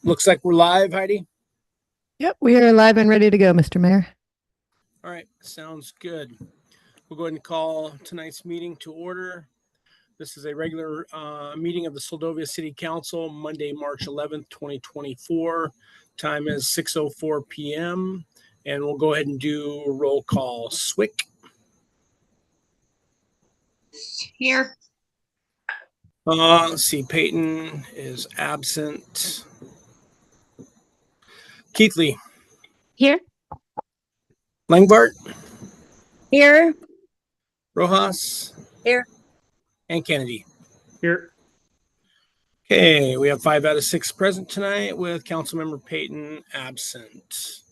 Looks like we're live, Heidi. Yep, we are live and ready to go, Mr. Mayor. All right, sounds good. We'll go ahead and call tonight's meeting to order. This is a regular meeting of the Seldovia City Council, Monday, March 11th, 2024. Time is 6:04 p.m. And we'll go ahead and do a roll call. Swick. Here. Let's see, Peyton is absent. Keithley. Here. Langbart. Here. Rojas. Here. And Kennedy. Here. Okay, we have 5 out of 6 present tonight with Councilmember Peyton absent.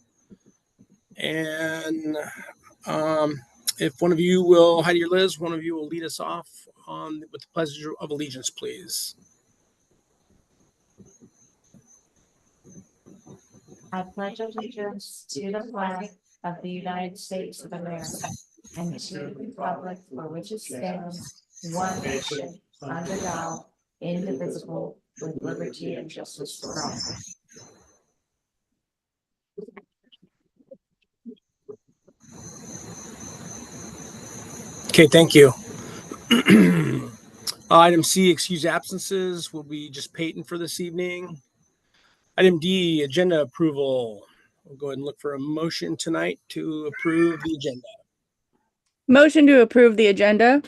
And if one of you will, Heidi or Liz, one of you will lead us off with the Pledge of Allegiance, please. I pledge allegiance to the flag of the United States of America and to the republic for which it stands, one nation, under God, indivisible, with liberty and justice for all. Okay, thank you. Item C, excuse absences, will be just Peyton for this evening. Item D, agenda approval. We'll go ahead and look for a motion tonight to approve the agenda. Motion to approve the agenda.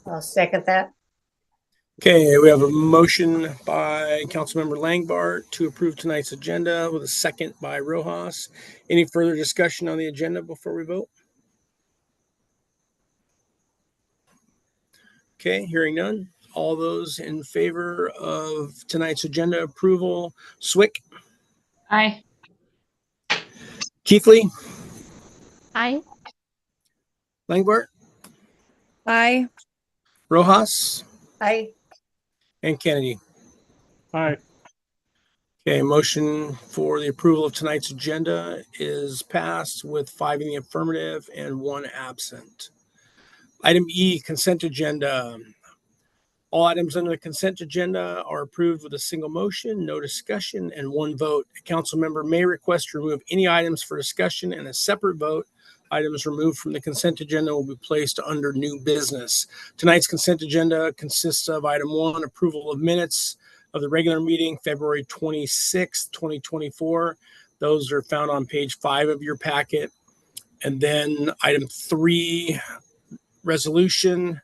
I'll second that. Okay, we have a motion by Councilmember Langbart to approve tonight's agenda with a second by Rojas. Any further discussion on the agenda before we vote? Okay, hearing none. All those in favor of tonight's agenda approval, Swick. Aye. Keithley. Aye. Langbart. Aye. Rojas. Aye. And Kennedy. Aye. Okay, motion for the approval of tonight's agenda is passed with 5 in the affirmative and 1 absent. Item E, consent agenda. All items under the consent agenda are approved with a single motion, no discussion, and 1 vote. A council member may request to remove any items for discussion and a separate vote. Items removed from the consent agenda will be placed under new business. Tonight's consent agenda consists of item 1, approval of minutes of the regular meeting, February 26th, 2024. Those are found on page 5 of your packet. And then item 3, resolution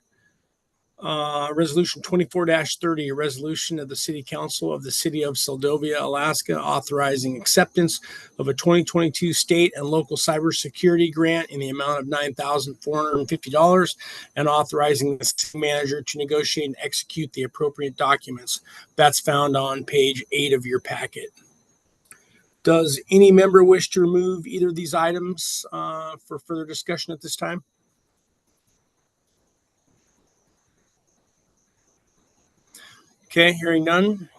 24-30, a resolution of the City Council of the City of Seldovia, Alaska, authorizing acceptance of a 2022 state and local cybersecurity grant in the amount of $9,450 and authorizing the city manager to negotiate and execute the appropriate documents. That's found on page 8 of your packet. Does any member wish to remove either of these items for further discussion at this time? Okay, hearing none.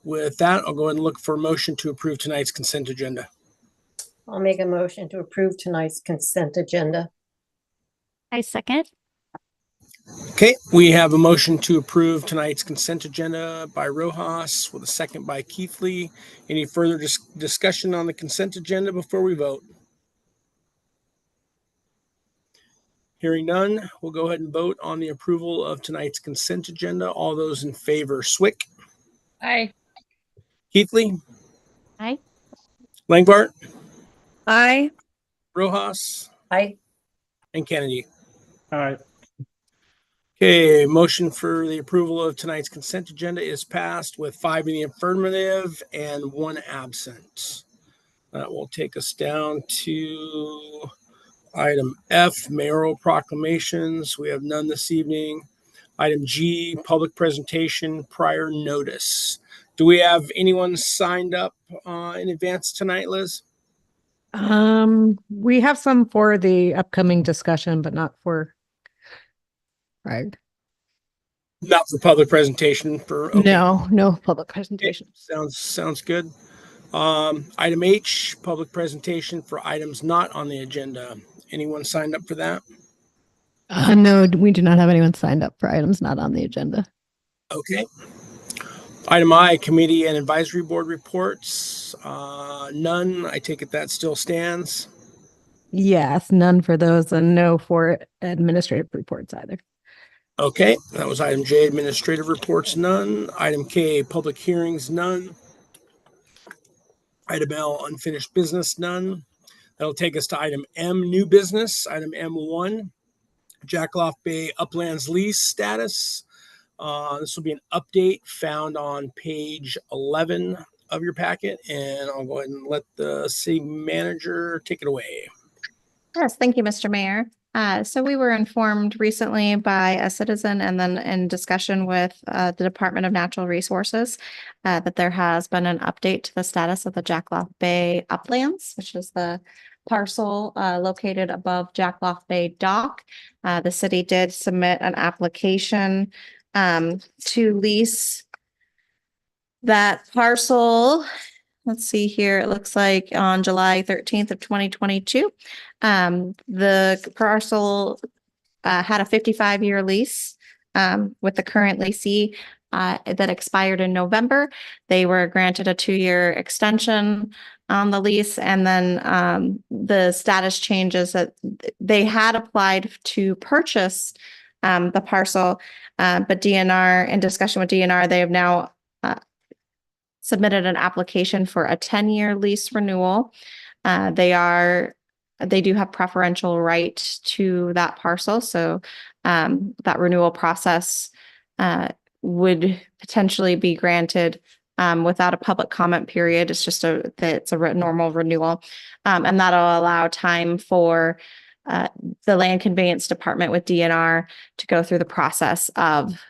With that, I'll go ahead and look for a motion to approve tonight's consent agenda. I'll make a motion to approve tonight's consent agenda. I second. Okay, we have a motion to approve tonight's consent agenda by Rojas with a second by Keithley. Any further discussion on the consent agenda before we vote? Hearing none, we'll go ahead and vote on the approval of tonight's consent agenda. All those in favor, Swick. Aye. Keithley. Aye. Langbart. Aye. Rojas. Aye. And Kennedy. Aye. Okay, motion for the approval of tonight's consent agenda is passed with 5 in the affirmative and 1 absent. That will take us down to item F, mayoral proclamations. We have none this evening. Item G, public presentation, prior notice. Do we have anyone signed up in advance tonight, Liz? We have some for the upcoming discussion, but not for. Right. Not for public presentation for. Okay. No public presentation. Okay. Sounds good. Item H, public presentation for items not on the agenda. Anyone signed up for that? No, we do not have anyone signed up for items not on the agenda. Okay. Item I, committee and advisory board reports. None. I take it that still stands. Yes, none for those and no for administrative reports either. Okay, that was item J, administrative reports, none. Item K, public hearings, none. Item L, unfinished business, none. That'll take us to item M, new business. Item M1, Jackaloff Bay Uplands lease status. This will be an update found on page 11 of your packet, and I'll go ahead and let the city manager take it away. Yes, thank you, Mr. Mayor. So we were informed recently by a citizen and then in discussion with the Department of Natural Resources that there has been an update to the status of the Jackaloff Bay Uplands, which is the parcel located above Jackaloff Bay Dock. The city did submit an application to lease that parcel. Let's see here. It looks like on July 13th of 2022. The parcel had a 55-year lease with the current leasee that expired in November. They were granted a 2-year extension on the lease, and then the status changes that they had applied to purchase the parcel, but DNR, in discussion with DNR, they have now submitted an application for a 10-year lease renewal. They do have preferential right to that parcel. So that renewal process would potentially be granted without a public comment period. It's just it's a normal renewal. And that'll allow time for the land conveyance department with DNR to go through the process of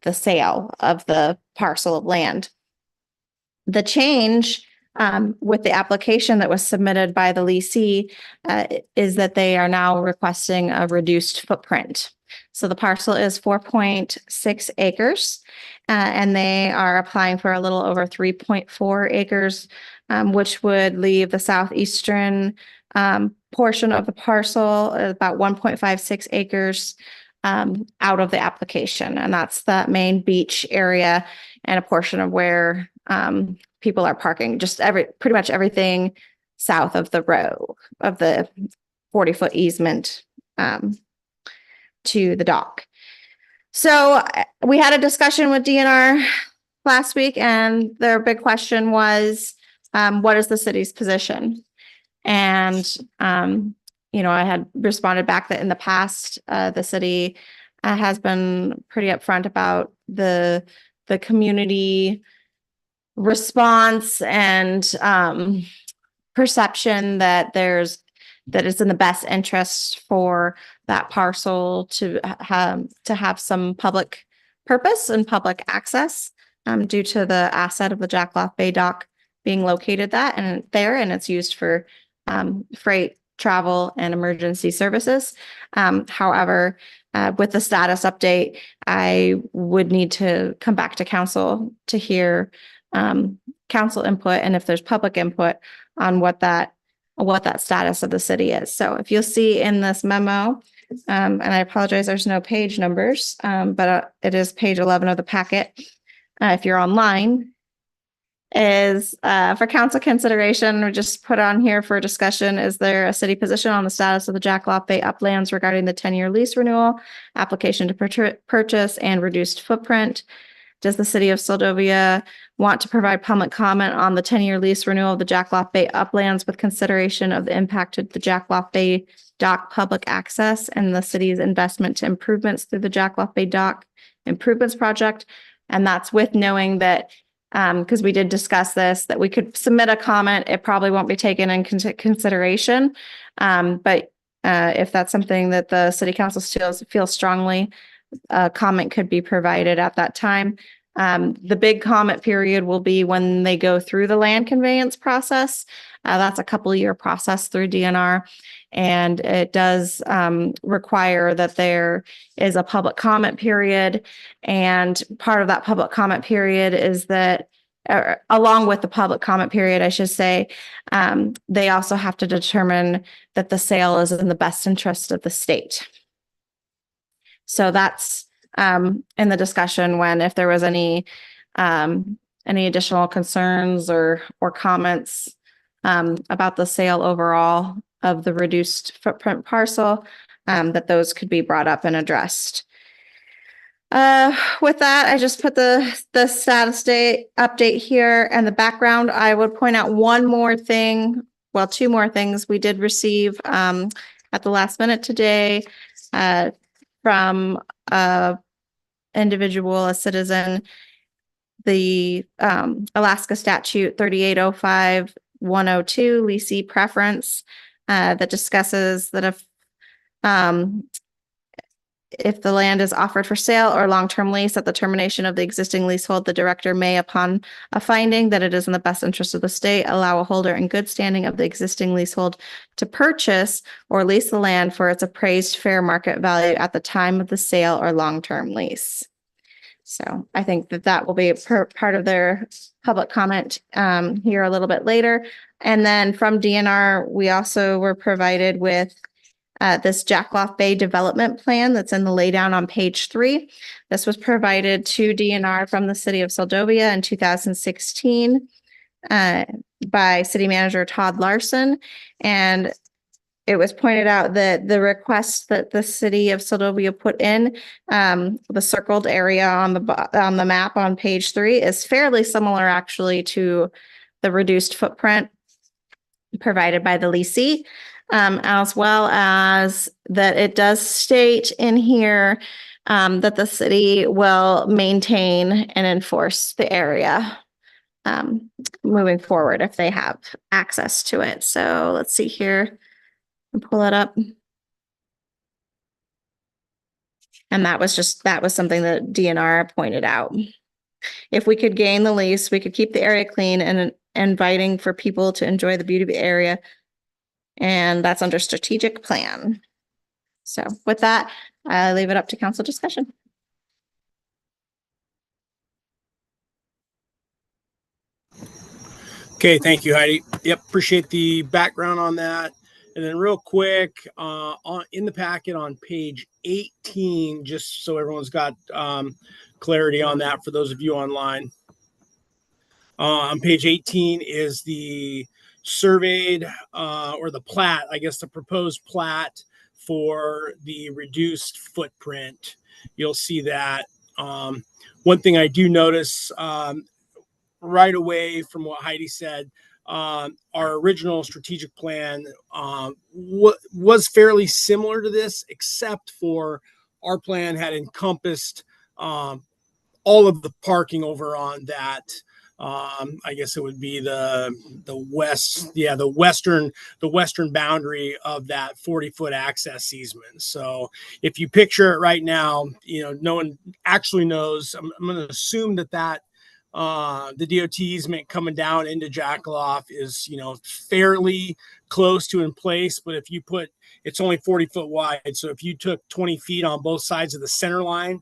the sale of the parcel of land. The change with the application that was submitted by the leasee is that they are now requesting a reduced footprint. So the parcel is 4.6 acres, and they are applying for a little over 3.4 acres, which would leave the southeastern portion of the parcel, about 1.56 acres, out of the application. And that's the main beach area and a portion of where people are parking, just pretty much everything south of the row of the 40-foot easement to the dock. So we had a discussion with DNR last week, and their big question was, what is the city's position? And, I had responded back that in the past, the city has been pretty upfront about the community response and perception that it's in the best interest for that parcel to have some public purpose and public access due to the asset of the Jackaloff Bay Dock being located and it's used for freight travel and emergency services. However, with the status update, I would need to come back to council to hear council input and if there's public input on what that status of the city is. So if you'll see in this memo, and I apologize, there's no page numbers, but it is page 11 of the packet. If you're online, is for council consideration, we just put on here for discussion, is there a city position on the status of the Jackaloff Bay Uplands regarding the 10-year lease renewal, application to purchase and reduced footprint? Does the city of Seldovia want to provide public comment on the 10-year lease renewal of the Jackaloff Bay Uplands with consideration of the impact of the Jackaloff Bay Dock public access and the city's investment to improvements through the Jackaloff Bay Dock improvements project? And that's with knowing that, because we did discuss this, that we could submit a comment. It probably won't be taken into consideration. But if that's something that the city council feels strongly, a comment could be provided at that time. The big comment period will be when they go through the land conveyance process. That's a couple-year process through DNR, and it does require that there is a public comment period. And part of that public comment period is that, along with the public comment period, I should say, they also have to determine that the sale is in the best interest of the state. So that's in the discussion when if there was any any additional concerns or comments about the sale overall of the reduced footprint parcel, that those could be brought up and addressed. With that, I just put the status update here and the background. I would point out one more thing, well, two more things we did receive at the last minute today from a individual, a citizen, the Alaska statute 3805-102 leasee preference that discusses that if the land is offered for sale or long-term lease at the termination of the existing leasehold, the director may, upon a finding that it is in the best interest of the state, allow a holder in good standing of the existing leasehold to purchase or lease the land for its appraised fair market value at the time of the sale or long-term lease. So I think that will be part of their public comment here a little bit later. And then from DNR, we also were provided with this Jackloff Bay development plan that's in the laydown on page 3. This was provided to DNR from the city of Seldovia in 2016 by city manager Todd Larson. And it was pointed out that the request that the city of Seldovia put in, the circled area on the map on page 3, is fairly similar actually to the reduced footprint provided by the leasee. As well as that it does state in here that the city will maintain and enforce the area moving forward if they have access to it. So let's see here and pull it up. And that was something that DNR pointed out. If we could gain the lease, we could keep the area clean and inviting for people to enjoy the beauty of the area. And that's under strategic plan. So with that, I leave it up to council discussion. Okay, thank you, Heidi. Yep, appreciate the background on that. And then real quick, in the packet on page 18, just so everyone's got clarity on that for those of you online. On page 18 is the surveyed or the plat, I guess the proposed plat for the reduced footprint. You'll see that. One thing I do notice right away from what Heidi said, our original strategic plan was fairly similar to this, except for our plan had encompassed all of the parking over on that. I guess it would be the western boundary of that 40-foot access easement. So if you picture it right now, no one actually knows. I'm going to assume that the DOT easement coming down into Jackaloff is, fairly close to in place. But if you it's only 40 foot wide. So if you took 20 feet on both sides of the center line,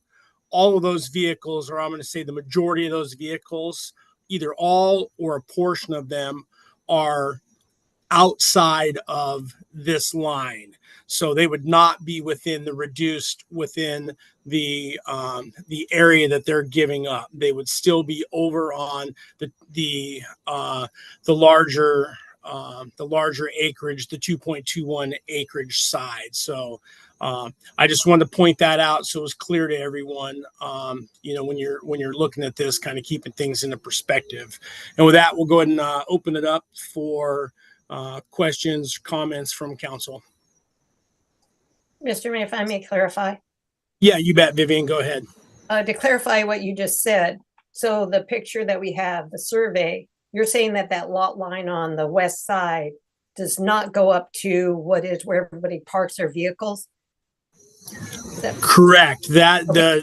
all of those vehicles, or I'm going to say the majority of those vehicles, either all or a portion of them, are outside of this line. So they would not be within the area that they're giving up. They would still be over on the larger acreage, the 2.21 acreage side. So I just wanted to point that out so it's clear to everyone. When you're looking at this, kind of keeping things into perspective. And with that, we'll go ahead and open it up for questions, comments from council. Mr. Mayor, if I may clarify. Yeah, you bet, Vivian. Go ahead. To clarify what you just said. So the picture that we have, the survey, you're saying that lot line on the west side does not go up to where everybody parks their vehicles? Correct. Okay.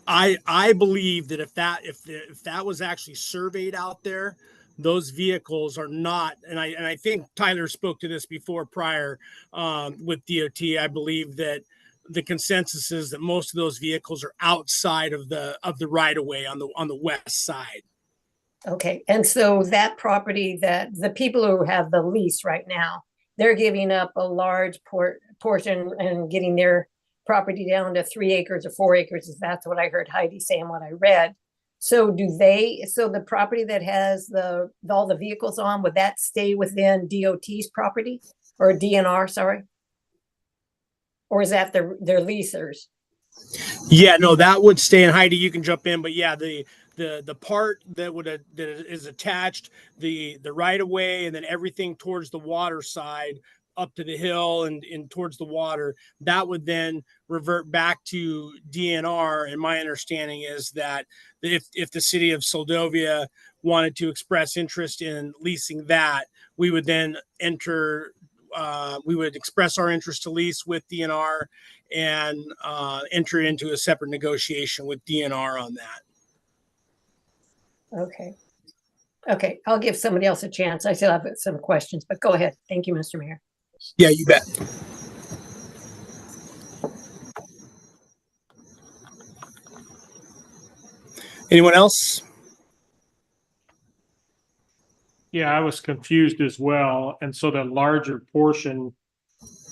I believe that if that was actually surveyed out there, those vehicles are not, and I think Tyler spoke to this before prior with DOT. I believe that the consensus is that most of those vehicles are outside of the right of way on the west side. Okay, and so that property, that the people who have the lease right now, they're giving up a large portion and getting their property down to 3 acres or 4 acres. That's what I heard Heidi saying, what I read. So so the property that has all the vehicles on, would that stay within DOT's property or DNR, sorry? Or is that their leasers? Yeah, no, that would stay. And Heidi, you can jump in, but yeah, the part that that is attached, the right of way, and then everything towards the water side, up to the hill and towards the water, that would then revert back to DNR. And my understanding is that if the city of Seldovia wanted to express interest in leasing that, we would then we would express our interest to lease with DNR and enter into a separate negotiation with DNR on that. Okay. Okay, I'll give somebody else a chance. I still have some questions, but go ahead. Thank you, Mr. Mayor. Yeah, you bet. Anyone else? Yeah, I was confused as well. And so the larger portion,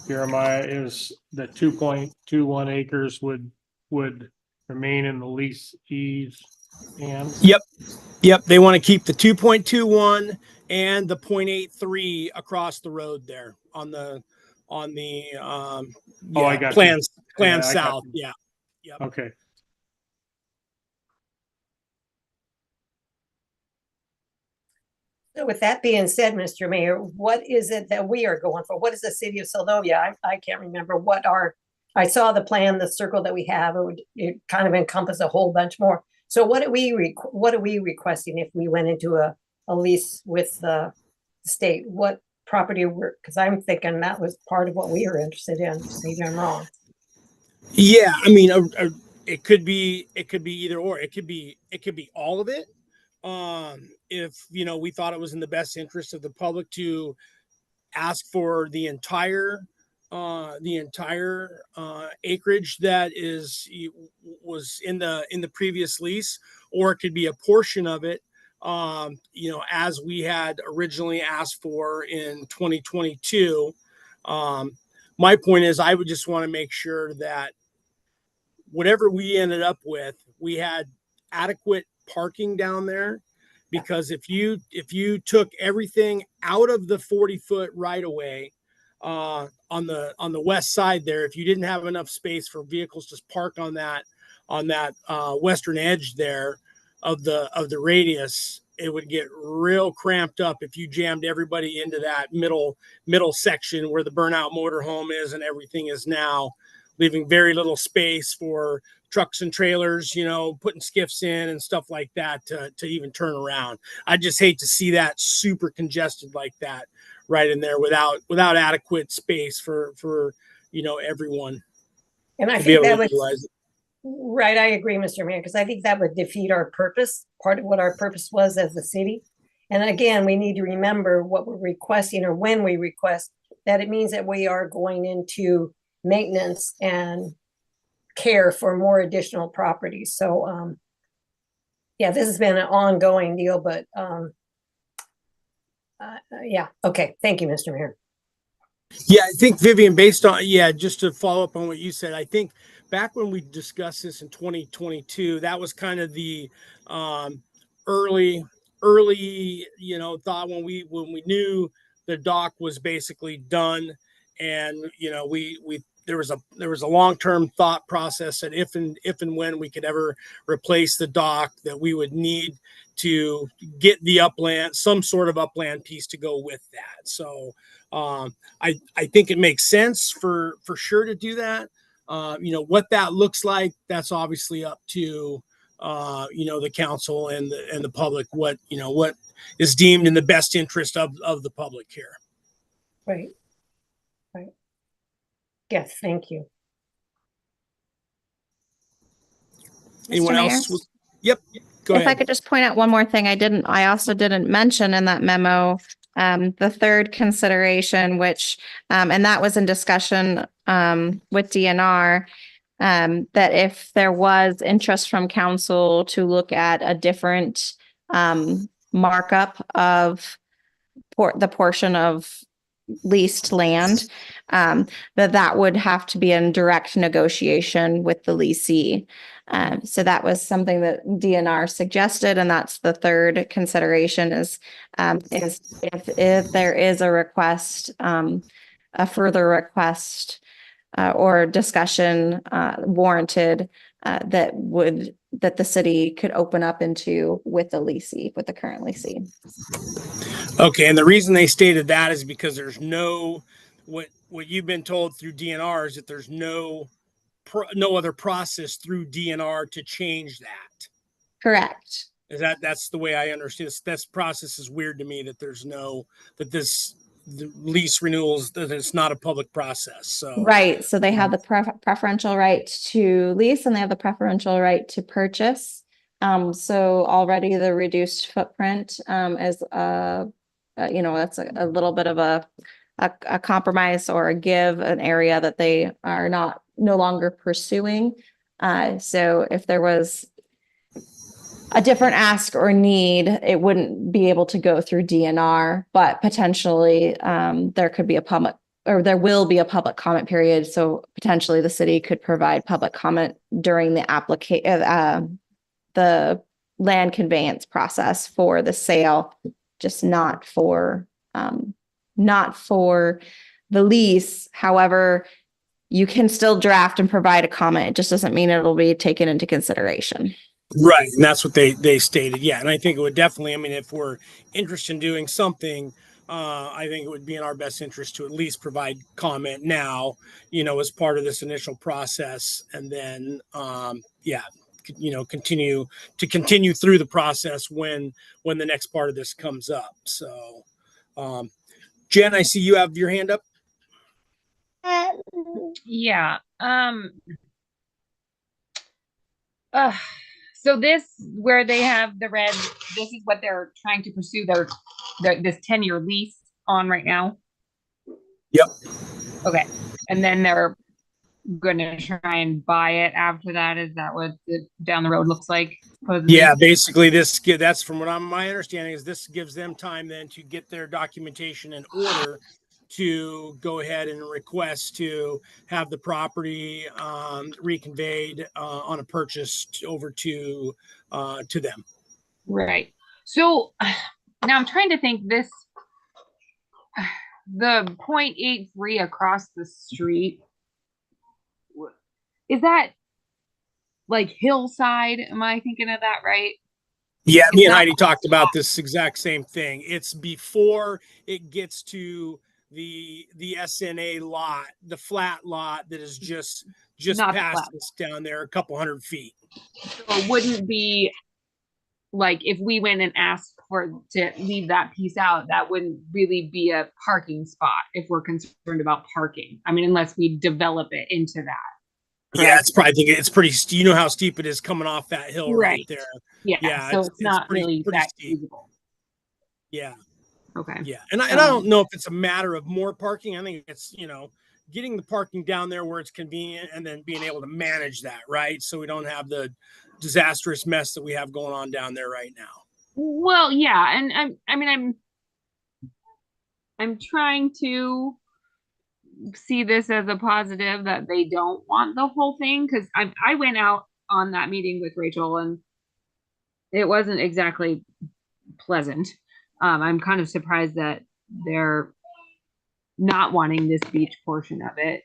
Jeremiah, is the 2.21 acres would remain in the leasee's hands. Yep. They want to keep the 2.21 and the 0.83 across the road there on the I got plan Yeah, I got south. you. Yeah. Yep. Okay. So with that being said, Mr. Mayor, what is it that we are going for? What is the city of Seldovia? I can't remember what I saw the plan, the circle that we have, it kind of encompass a whole bunch more. So what are we requesting if we went into a lease with the state? What property because I'm thinking that was part of what we were interested in. Maybe I'm wrong. Yeah, I mean, it could be either or. It could be all of it. If we thought it was in the best interest of the public to ask for the entire acreage that was in the previous lease, or it could be a portion of it, as we had originally asked for in 2022. My point is, I would just want to make sure that whatever we ended up with, we had adequate parking down there. Because if you took everything out of the 40-foot right of way on the west side there, if you didn't have enough space for vehicles to park on that western edge there of the radius, it would get real cramped up if you jammed everybody into that middle section where the burnout motorhome is and everything is now, leaving very little space for trucks and trailers, putting skiffs in and stuff like that to even turn around. I just hate to see that super congested like that right in there without adequate space for everyone. And I think that was right. I agree, Mr. Mayor, because I think that would defeat our purpose. Part of what our purpose was as the city. And again, we need to remember what we're requesting, or when we request, that it means that we are going into maintenance and care for more additional properties. So yeah, this has been an ongoing deal, but yeah. Okay. Thank you, Mr. Mayor. Yeah, I think Vivian, just to follow up on what you said, I think back when we discussed this in 2022, that was kind of the early thought when we knew the dock was basically done, and there was a long-term thought process that if and when we could ever replace the dock, that we would need to get the some sort of upland piece to go with that. So I think it makes sense for sure to do that. What that looks like, that's obviously up to the council and the public, what is deemed in the best interest of the public here. Right. Yes, thank you. Anyone else? Yep. Go ahead. If I could just point out one more thing, I also didn't mention in that memo, the third consideration, which, and that was in discussion, with DNR, that if there was interest from council to look at a different, markup of the portion of leased land, that would have to be in direct negotiation with the leasee. So that was something that DNR suggested, and that's the third consideration is if there is a request, a further request or discussion warranted that the city could open up into with the leasing, with the current leasing. Okay, and the reason they stated that is because there's no what you've been told through DNR is that there's no other process through DNR to change that. Correct. Is that's the way I understand this process is weird to me that there's no the lease renewals that it's not a public process. So Right. So they have the preferential right to lease and they have the preferential right to purchase. So already the reduced footprint is that's a little bit of a compromise or a give, an area that they are no longer pursuing. So if there was a different ask or need, it wouldn't be able to go through DNR, but potentially there could be there will be a public comment period. So potentially the city could provide public comment during the land conveyance process for the sale, just not for the lease. However, you can still draft and provide a comment. It just doesn't mean it'll be taken into consideration. right, and that's what they stated. Yeah, and I think it would definitely. I mean, if we're interested in doing something, I think it would be in our best interest to at least provide comment now, as part of this initial process, and then, continue through the process when the next part of this comes up. So, Jen, I see you have your hand up. Yeah. So this, where they have the red, this is what they're trying to pursue this 10-year lease on right now. Yep. Okay. And then they're going to try and buy it after that. Is that what down the road looks like? Supposedly? Yeah, basically that's from what my understanding is this gives them time then to get their documentation in order to go ahead and request to have the property reconveyed on a purchase over to them. Right. So now I'm trying to think the 0.83 across the street, is that like hillside? Am I thinking of that right? Yeah, me and Heidi talked about this exact same thing. It's before it gets to the SNA lot, the flat lot that is just past us down there a couple 100 feet. So it wouldn't be like if we went and asked to leave that piece out, that wouldn't really be a parking spot if we're concerned about parking. I mean, unless we develop it into that. Correct? Yeah, it's pretty. You know how steep it is coming off that hill right there. Yeah, so it's not really that steep. feasible. Yeah. Okay. Yeah, and I don't know if it's a matter of more parking. I think it's getting the parking down there where it's convenient, and then being able to manage that, right? So we don't have the disastrous mess that we have going on down there right now. Well, yeah, and I'm trying to see this as a positive that they don't want the whole thing, because I went out on that meeting with Rachel and it wasn't exactly pleasant. I'm kind of surprised that they're not wanting this beach portion of it.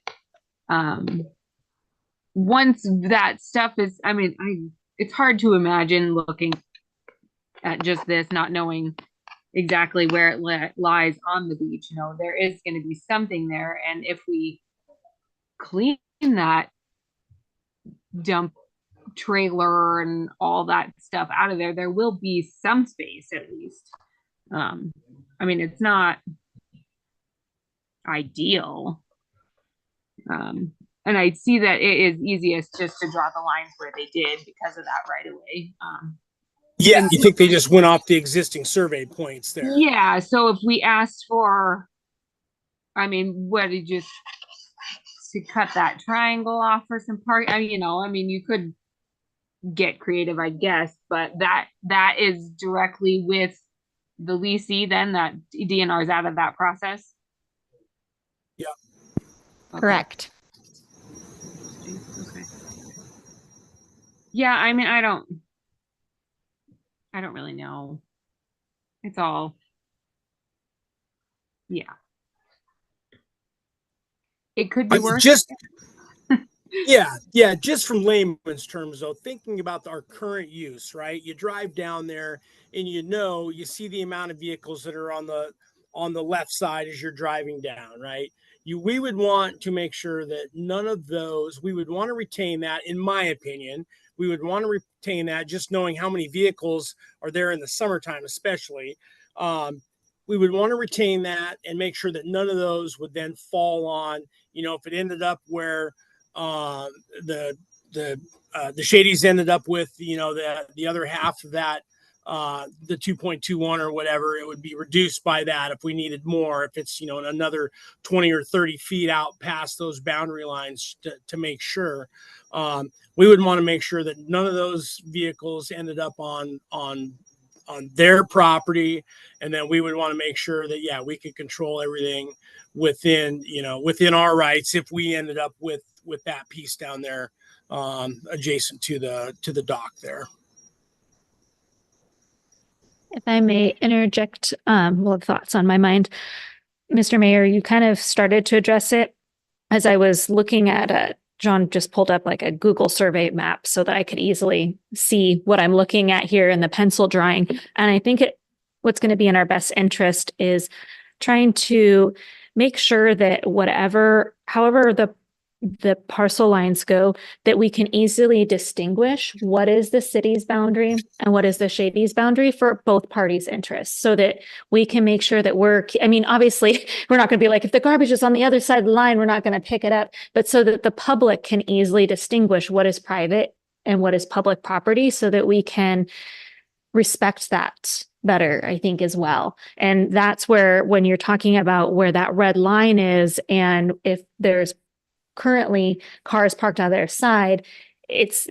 Once that stuff is, I mean, it's hard to imagine looking at just this, not knowing exactly where it lies on the beach. There is going to be something there. And if we clean that dump trailer and all that stuff out of there, there will be some space at least. I mean, it's not ideal. And I see that it is easiest just to draw the lines where they did because of that right away. Yeah, you think they just went off the existing survey points there? Yeah, so if we asked for, I mean, what did you to cut that triangle off for some park? I mean, you could get creative, I guess, but that is directly with the leasee. Then that DNR is out of that process. Yeah, okay. Correct. Okay. Yeah, I mean, I don't really know. It's all, yeah. It could be worse. Just yeah, just from layman's terms though, thinking about our current use, right? You drive down there and you see the amount of vehicles that are on the left side as you're driving down, right? We would want to make sure that none of those, we would want to retain that, in my opinion. We would want to retain that, just knowing how many vehicles are there in the summertime, especially. We would want to retain that and make sure that none of those would then fall on, if it ended up where uh, the the Shadies ended up with the other half of that, the 2.21 or whatever, it would be reduced by that if we needed more, if it's another 20 or 30 feet out past those boundary lines to make sure. We would want to make sure that none of those vehicles ended up on their property, and then we would want to make sure that we could control everything within our rights if we ended up with that piece down there, adjacent to the dock there. If I may interject, thoughts on my mind. Mr. Mayor, you kind of started to address it as I was looking at John just pulled up like a Google survey map so that I could easily see what I'm looking at here in the pencil drawing. And I think what's going to be in our best interest is trying to make sure that however the parcel lines go, that we can easily distinguish what is the city's boundary and what is the Shady's boundary for both parties' interests, so that we can make sure that obviously we're not going to be like, if the garbage is on the other side of the line, we're not going to pick it up, but so that the public can easily distinguish what is private and what is public property, so that we can respect that better, I think, as well. And that's where, when you're talking about where that red line is, and if there's currently cars parked on their side, it's,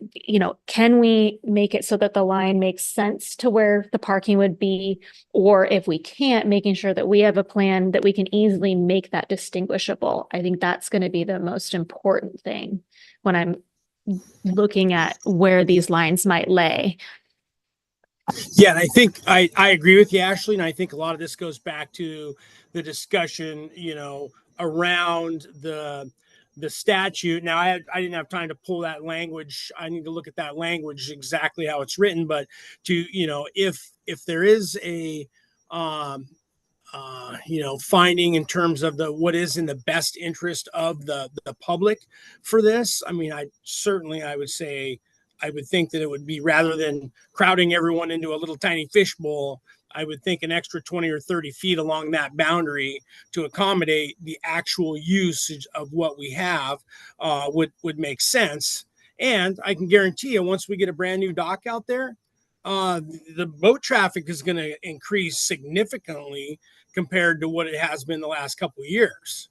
can we make it so that the line makes sense to where the parking would be? Or if we can't, making sure that we have a plan that we can easily make that distinguishable. I think that's going to be the most important thing when I'm looking at where these lines might lay. Yeah, and I think I agree with you, Ashley, and I think a lot of this goes back to the discussion, around the statute. Now, I didn't have time to pull that language. I need to look at that language exactly how it's written. But if there is a finding in terms of what is in the best interest of the public for this, I mean, I would think that it would be, rather than crowding everyone into a little tiny fishbowl, I would think an extra 20 or 30 feet along that boundary to accommodate the actual usage of what we have would make sense. And I can guarantee you, once we get a brand new dock out there, the boat traffic is going to increase significantly compared to what it has been the last couple of years.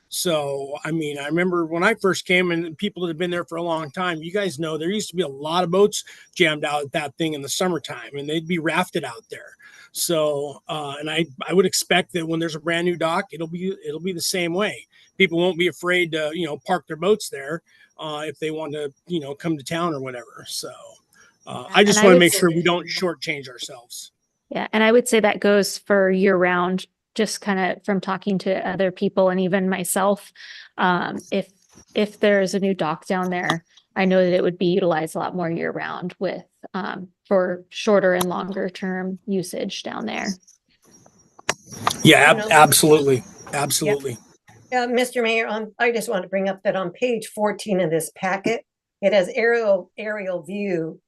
So, I mean, I remember when I first came, and people that have been there for a long time, you guys know there used to be a lot of boats jammed out at that thing in the summertime, and they'd be rafted out there. So, and I would expect that when there's a brand new dock, it'll be the same way. People won't be afraid to, park their boats there if they want to, come to town or whatever. So, I just want to make sure we don't shortchange ourselves. Yeah, and I would say that goes for year round, just kind of from talking to other people and even myself. If there's a new dock down there, I know that it would be utilized a lot more year round with for shorter and longer term usage down there. Yeah, absolutely. Absolutely. Yeah, Mr. Mayor, I just want to bring up that on page 14 of this packet, it has aerial view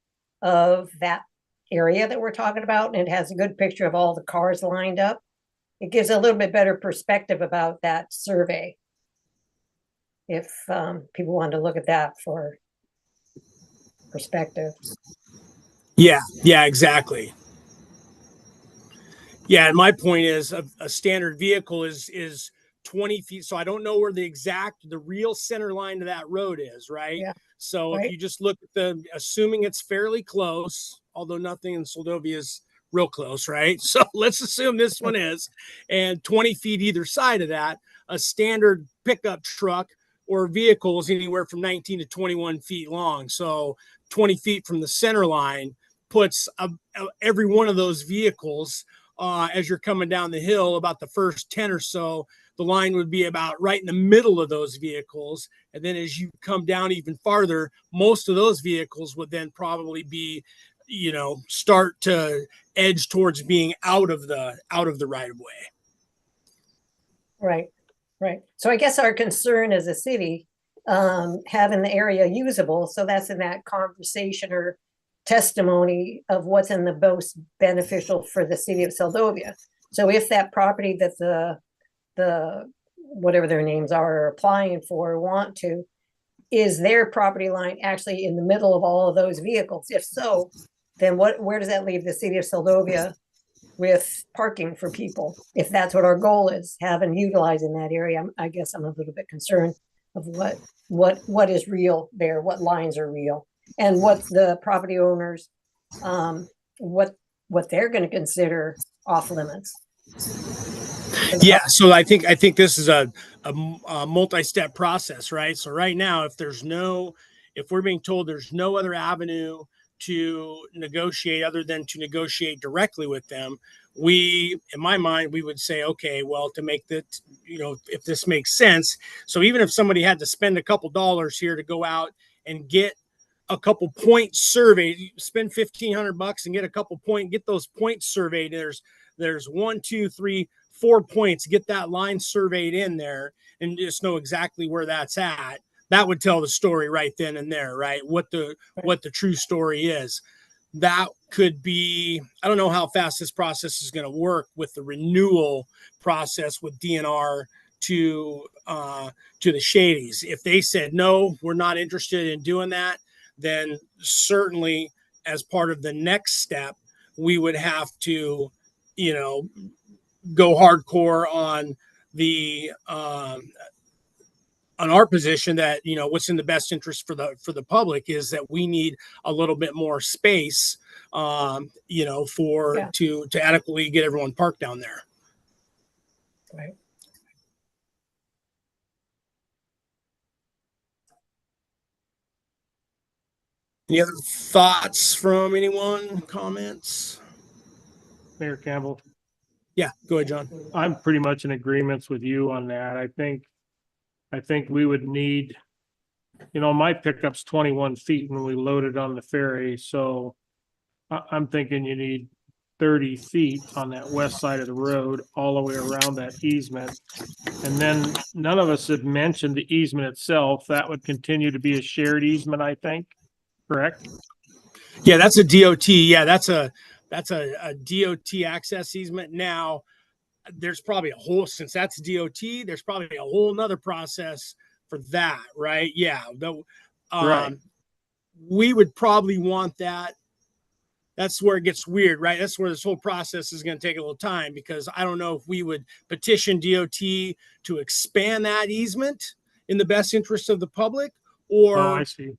of that area that we're talking about, and it has a good picture of all the cars lined up. It gives a little bit better perspective about that survey, if people want to look at that for perspective. Yeah, exactly. Yeah, and my point is a standard vehicle is 20 feet. So I don't know where the real center line to that road is, right? Yeah. So if you just look at assuming it's fairly close, although nothing in Seldovia is real close, right? So let's assume this one is, and 20 feet either side of that, a standard pickup truck or vehicles anywhere from 19 to 21 feet long. So 20 feet from the center line puts every one of those vehicles as you're coming down the hill, about the first 10 or so, the line would be about right in the middle of those vehicles. And then as you come down even farther, most of those vehicles would then probably be, start to edge towards being out of the right of way. Right, right. So I guess our concern as a city, having the area usable, so that's in that conversation or testimony of what's in the most beneficial for the city of Seldovia. So if that property that the whatever their names are applying for want to, is their property line actually in the middle of all of those vehicles? If so, then where does that leave the city of Seldovia with parking for people? If that's what our goal is, having utilizing that area, I guess I'm a little bit concerned of what is real there, what lines are real, and what the property owners, what they're going to consider off limits. Yeah, so I think this is a multi-step process, right? So right now, if we're being told there's no other avenue to negotiate other than to negotiate directly with them, in my mind, we would say, okay, well, to make that, if this makes sense. So even if somebody had to spend a couple dollars here to go out and get a couple points surveyed, spend $1,500 and get those points surveyed. There's 1, 2, 3, 4 points, get that line surveyed in there and just know exactly where that's at. That would tell the story right then and there, right? What the true story is. That could be, I don't know how fast this process is going to work with the renewal process with DNR to the Shadies. If they said, no, we're not interested in doing that, then certainly as part of the next step, we would have to, go hardcore on the on our position that what's in the best interest for the public is that we need a little bit more space to adequately get everyone parked down there. Right. Any other thoughts from anyone? Comments? Mayor Campbell, Yeah, go ahead, John. I'm pretty much in agreement with you on that. I think we would need, my pickup's 21 feet when we load it on the ferry. So I'm thinking you need 30 feet on that west side of the road, all the way around that easement. And then none of us have mentioned the easement itself. That would continue to be a shared easement, I think. Correct? Yeah, that's a DOT. Yeah, that's a DOT access easement. Now, there's probably since that's DOT, there's probably a whole nother process for that, right? Yeah. Right. We would probably want that. That's where it gets weird, right? That's where this whole process is going to take a little time, because I don't know if we would petition DOT to expand that easement in the best interest of the public, or, I see.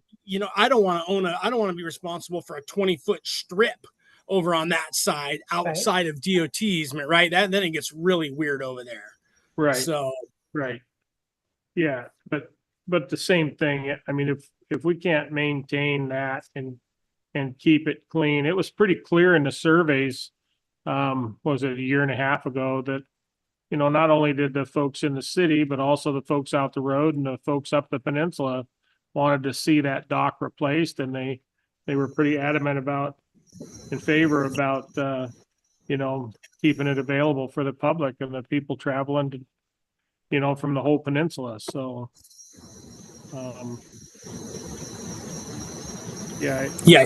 I don't want to be responsible for a 20-foot strip over on that side outside of DOT easement, right? Then it gets really weird over there. Right. So, right. Yeah. But the same thing. I mean, if we can't maintain that and keep it clean, it was pretty clear in the surveys, was it a year and a half ago, that, not only did the folks in the city, but also the folks out the road and the folks up the peninsula wanted to see that dock replaced. And they were pretty adamant in favor about, keeping it available for the public and the people traveling to, from the whole peninsula. So, I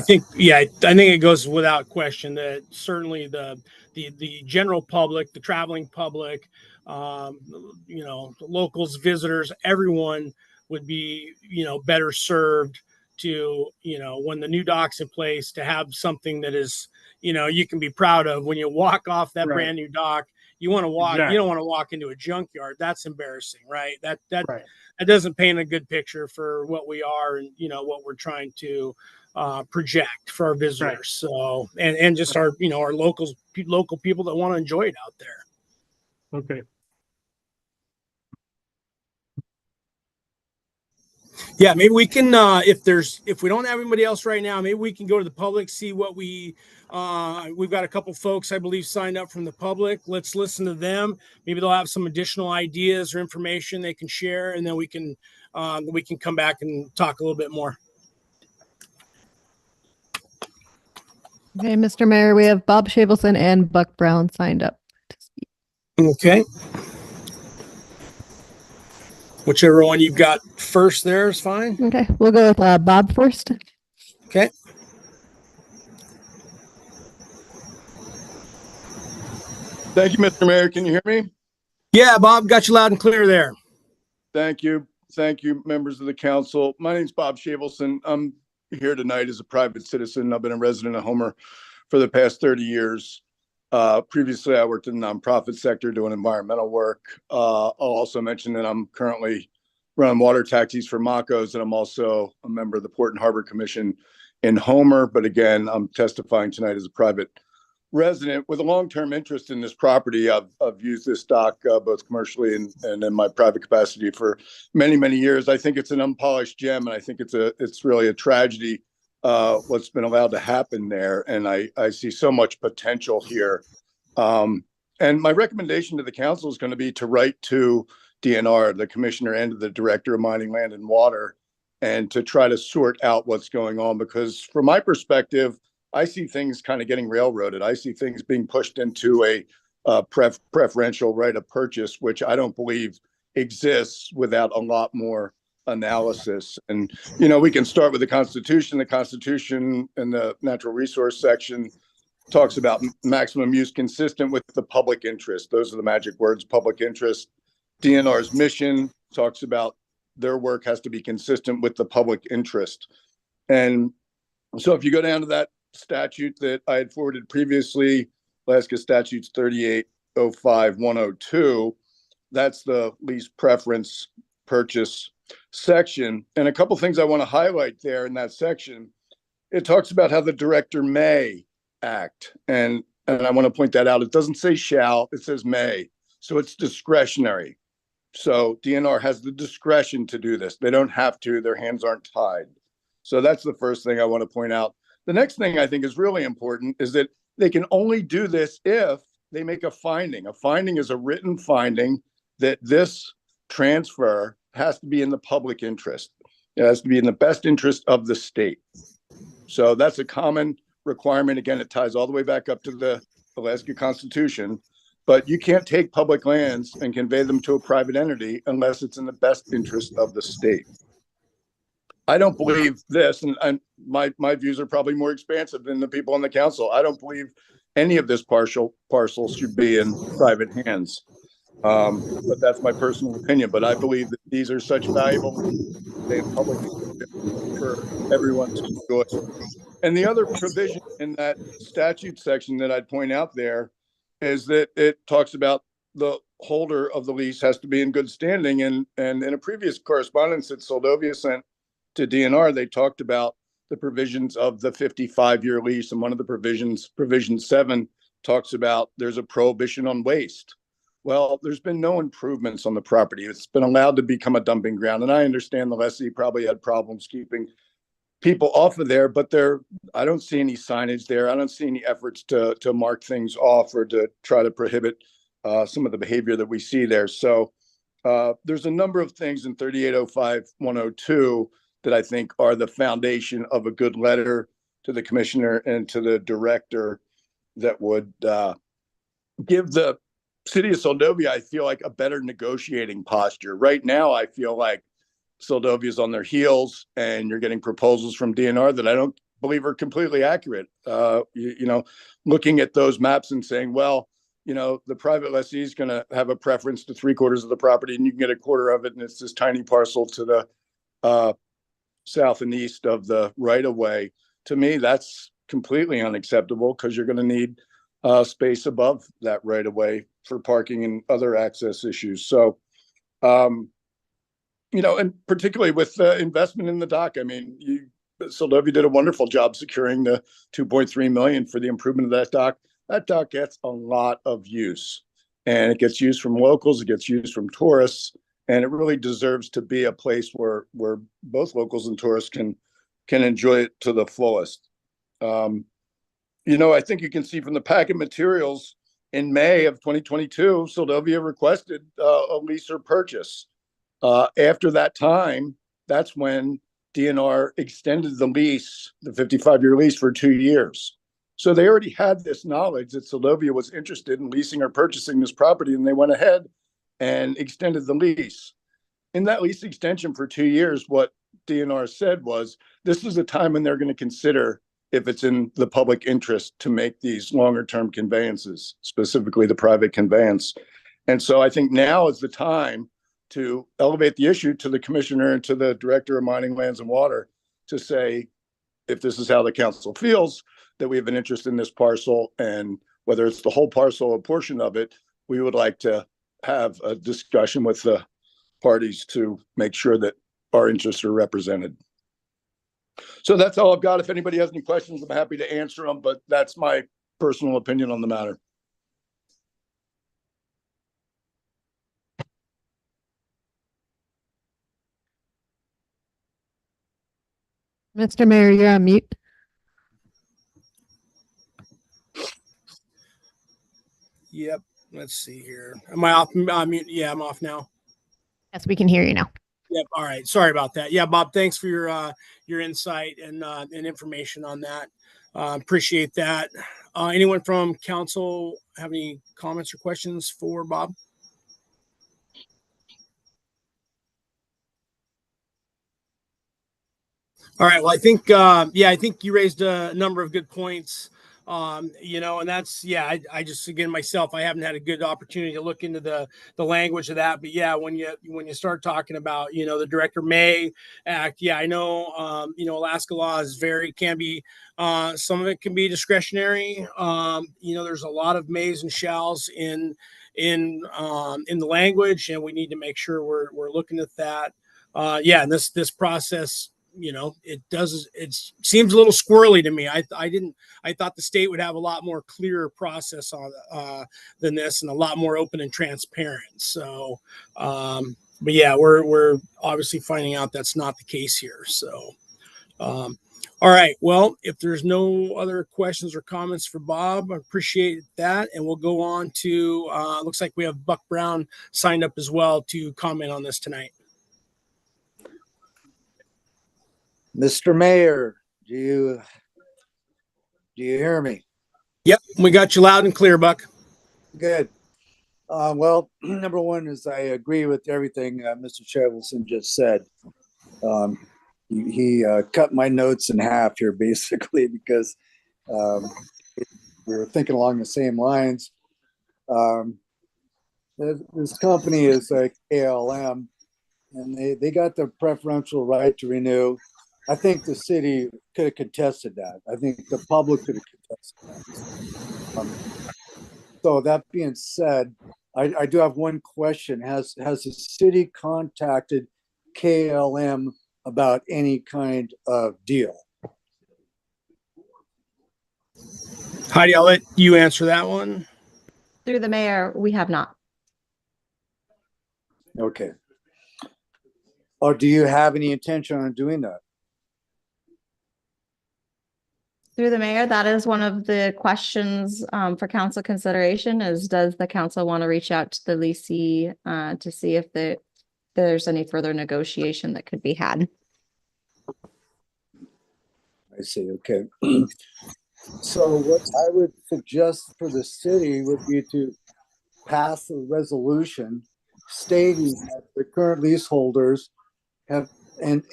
think it goes without question that certainly the general public, the traveling public, locals, visitors, everyone would be, better served to, when the new dock's in place, to have something that is, you can be proud of when you walk off that brand new dock. You want to walk, you don't want to walk into a junkyard. That's embarrassing, right? That doesn't paint a good picture for what we are and, what we're trying to project for our visitors. Right. So, and just our, our local people that want to enjoy it out there. Okay. Yeah, maybe we can, if we don't have anybody else right now, maybe we can go to the public, see what we've got a couple folks, I believe, signed up from the public. Let's listen to them. Maybe they'll have some additional ideas or information they can share, and then we can come back and talk a little bit more. Okay, Mr. Mayor, we have Bob Shavelson and Buck Brown signed up to speak. Okay. Whichever one you've got first there is fine. Okay, we'll go with Bob first. Okay. Thank you, Mr. Mayor. Can you hear me? Yeah, Bob, got you loud and clear there. Thank you. Thank you, members of the council. My name's Bob Shavelson. I'm here tonight as a private citizen. I've been a resident of Homer for the past 30 years. Previously, I worked in the nonprofit sector doing environmental work. I'll also mention that I'm currently running water taxis for Macos, and I'm also a member of the Port and Harbor Commission in Homer. But again, I'm testifying tonight as a private resident with a long-term interest in this property. I've used this dock both commercially and in my private capacity for many, many years. I think it's an unpolished gem, and I think it's really a tragedy what's been allowed to happen there. And I see so much potential here. And my recommendation to the council is going to be to write to DNR, the commissioner and the director of mining, land and water, and to try to sort out what's going on, because from my perspective, I see things kind of getting railroaded. I see things being pushed into a preferential right of purchase, which I don't believe exists without a lot more analysis. And, you know, we can start with the Constitution. The Constitution in the natural resource section talks about maximum use consistent with the public interest. Those are the magic words, public interest. DNR's mission talks about their work has to be consistent with the public interest. And so if you go down to that statute that I had forwarded previously, Alaska Statutes 3805-102, that's the lease preference purchase section. And a couple things I want to highlight there in that section. It talks about how the director may act. And I want to point that out. It doesn't say shall, it says may. So it's discretionary. So DNR has the discretion to do this. They don't have to, their hands aren't tied. So that's the first thing I want to point out. The next thing I think is really important is that they can only do this if they make a finding. A finding is a written finding that this transfer has to be in the public interest. It has to be in the best interest of the state. So that's a common requirement. Again, it ties all the way back up to the Alaska Constitution. But you can't take public lands and convey them to a private entity unless it's in the best interest of the state. I don't believe this, and my views are probably more expansive than the people on the council. I don't believe any of this parcel should be in private hands. But that's my personal opinion. But I believe that these are such valuable in public for everyone to enjoy. And the other provision in that statute section that I'd point out there is that it talks about the holder of the lease has to be in good standing. And in a previous correspondence that Seldovia sent to DNR, they talked about the provisions of the 55-year lease. And one of the provisions, provision 7, talks about there's a prohibition on waste. Well, there's been no improvements on the property. It's been allowed to become a dumping ground. And I understand the lessee probably had problems keeping people off of there, but I don't see any signage there. I don't see any efforts to mark things off or to try to prohibit some of the behavior that we see there. So there's a number of things in 3805-102 that I think are the foundation of a good letter to the commissioner and to the director that would give the city of Seldovia, I feel like, a better negotiating posture. Right now, I feel like Seldovia is on their heels and you're getting proposals from DNR that I don't believe are completely accurate. You know, looking at those maps and saying, well, you know, the private lessee is going to have a preference to 3/4 of the property and you can get 1/4 of it. And it's this tiny parcel to the south and east of the right of way. To me, that's completely unacceptable because you're going to need space above that right of way for parking and other access issues. So, you know, and particularly with investment in the dock, I mean, Seldovia did a wonderful job securing the $2.3 million for the improvement of that dock. That dock gets a lot of use, and it gets used from locals, it gets used from tourists, And it really deserves to be a place where both locals and tourists can enjoy it to the fullest. I think you can see from the packet materials in May of 2022, Seldovia requested a lease or purchase. After that time, that's when DNR extended the lease, the 55-year lease, for 2 years. So they already had this knowledge that Seldovia was interested in leasing or purchasing this property, and they went ahead and extended the lease. In that lease extension for 2 years, what DNR said was, this is a time when they're going to consider if it's in the public interest to make these longer term conveyances, specifically the private conveyance. And so I think now is the time to elevate the issue to the commissioner and to the director of mining, lands and water to say, if this is how the council feels, that we have an interest in this parcel, and whether it's the whole parcel or a portion of it, we would like to have a discussion with the parties to make sure that our interests are represented. So that's all I've got. If anybody has any questions, I'm happy to answer them, but that's my personal opinion on the matter. Mr. Mayor, you're on mute. Yep. Let's see here. Am I off? Mute? Yeah, I'm off now. Yes, we can hear you now. Yep. All right. Sorry about that. Yeah, Bob, thanks for your insight and information on that. Appreciate that. Anyone from council have any comments or questions for Bob? All right. Well, I think you raised a number of good points. And that's, I just, again, myself, I haven't had a good opportunity to look into the language of that, but yeah, when you start talking about, the Director May Act, I know, Alaska law is can be, some of it can be discretionary. There's a lot of mays and shalls in the language, and we need to make sure we're looking at that. And this process, it seems a little squirrely to me. I thought the state would have a lot more clearer process on than this, and a lot more open and transparent. So, but yeah, we're obviously finding out that's not the case here. So, all right. Well, if there's no other questions or comments for Bob, I appreciate that, and we'll go on to. Looks like we have Buck Brown signed up as well to comment on this tonight. Mr. Mayor, do you hear me? Yep, we got you loud and clear, Buck. Good. Well, number one is I agree with everything Mr. Chevelson just said. He cut my notes in half here, basically, because we were thinking along the same lines. This company is KLM, and they got the preferential right to renew. I think the city could have contested that. I think the public could have contested that. So that being said, I do have one question. Has the city contacted KLM about any kind of deal? Heidi, I'll let you answer that one. Through the mayor, we have not. Okay. Or do you have any intention on doing that? Through the mayor, that is one of the questions for council consideration is, does the council want to reach out to the leasee to see if there's any further negotiation that could be had? I see. Okay. So what I would suggest for the city would be to pass a resolution stating that the current leaseholders have, and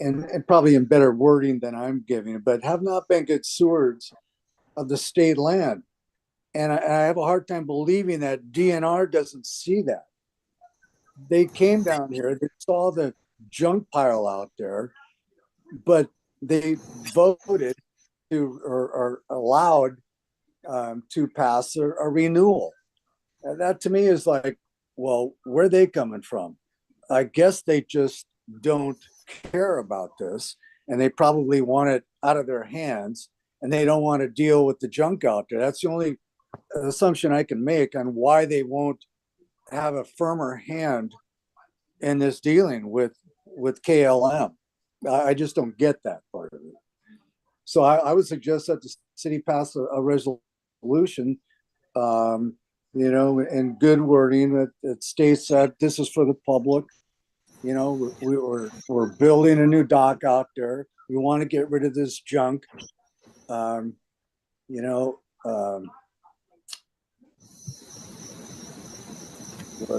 probably in better wording than I'm giving, but have not been good stewards of the state land. And I have a hard time believing that DNR doesn't see that. They came down here, they saw the junk pile out there, but they voted to or allowed to pass a renewal. And that to me is like, well, where are they coming from? I guess they just don't care about this, and they probably want it out of their hands, and they don't want to deal with the junk out there. That's the only assumption I can make on why they won't have a firmer hand in this dealing with KLM. I just don't get that part of it. So I would suggest that the city pass a resolution, in good wording that states that this is for the public. We're building a new dock out there. We want to get rid of this junk. What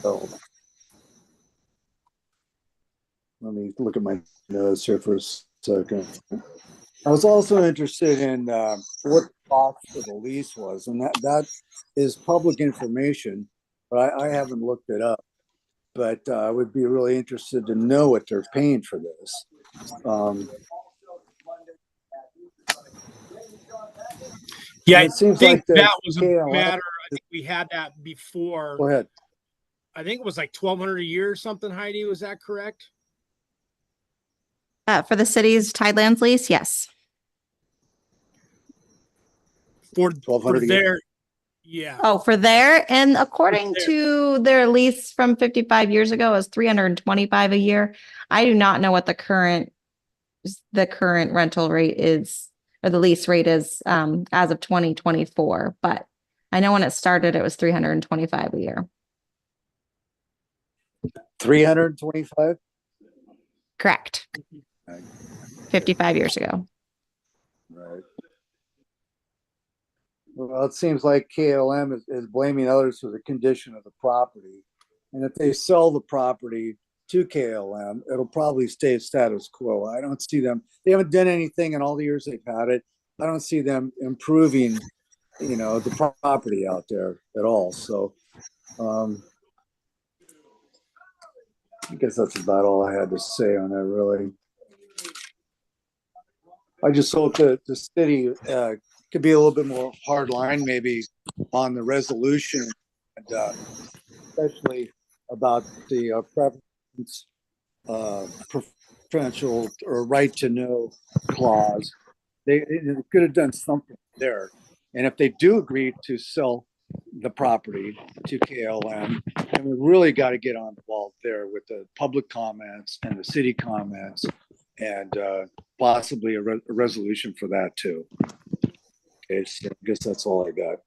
else? Let me look at my notes here for a second. I was also interested in what the cost for the lease was, and that is public information, but I haven't looked it up. But I would be really interested to know what they're paying for this. Yeah, I it seems think like that was a KLM matter. I think we had that before. Go ahead. I think it was like $1,200 a year or something, Heidi. Was that correct? For the city's Tidelands lease, yes. For 1,200 a year. their, yeah. Oh, for there, and according there. to their lease from 55 years ago, is 325 a year. I do not know what the current rental rate is, or the lease rate is, as of 2024. But I know when it started, it was 325 a year. 325. Correct. 55 years ago. Right. Well, it seems like KLM is blaming others for the condition of the property. And if they sell the property to KLM, it'll probably stay status quo. I don't see them. They haven't done anything in all the years they've had it. I don't see them improving, the property out there at all. So, I guess that's about all I had to say on that, really. I just hope that the city could be a little bit more hard line, maybe, on the resolution, and especially about the preferential or right to know clause. They could have done something there. And if they do agree to sell the property to KLM, then we really got to get on the ball there with the public comments and the city comments, and possibly a resolution for that too. Okay, so I guess that's all I got.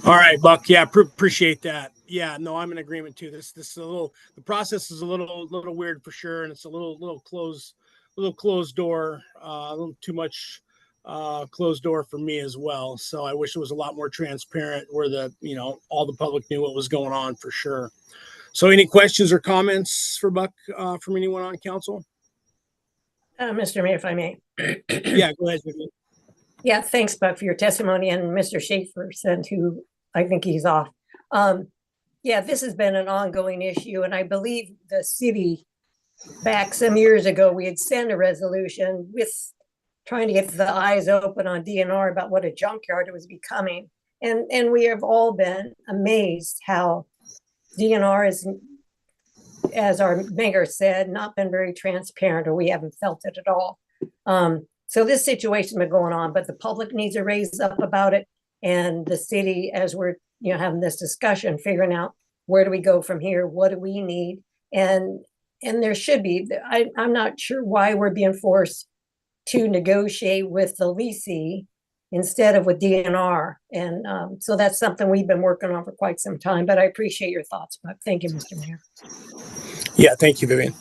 All right, Buck. Yeah, appreciate that. Yeah, no, I'm in agreement too. This is the process is a little weird for sure, and it's a little closed door, a little too much closed door for me as well. So I wish it was a lot more transparent, where all the public knew what was going on for sure. So, any questions or comments for Buck from anyone on council? Mr. Mayor, if I may. Yeah, go ahead, Vivian. Yeah, thanks, Buck, for your testimony. And Mr. Schaefer said, who I think he's off. Yeah, this has been an ongoing issue. And I believe the city, back some years ago, we had sent a resolution with trying to get the eyes open on DNR about what a junkyard it was becoming. And we have all been amazed how DNR is, as our mayor said, not been very transparent, or we haven't felt it at all. So this situation's been going on, but the public needs to raise up about it. And the city, as we're having this discussion, figuring out where do we go from here? What do we need? And there should be, I'm not sure why we're being forced to negotiate with the leasee instead of with DNR. And so that's something we've been working on for quite some time, but I appreciate your thoughts, Buck. Thank you, Mr. Mayor. Yeah, thank you, Vivian.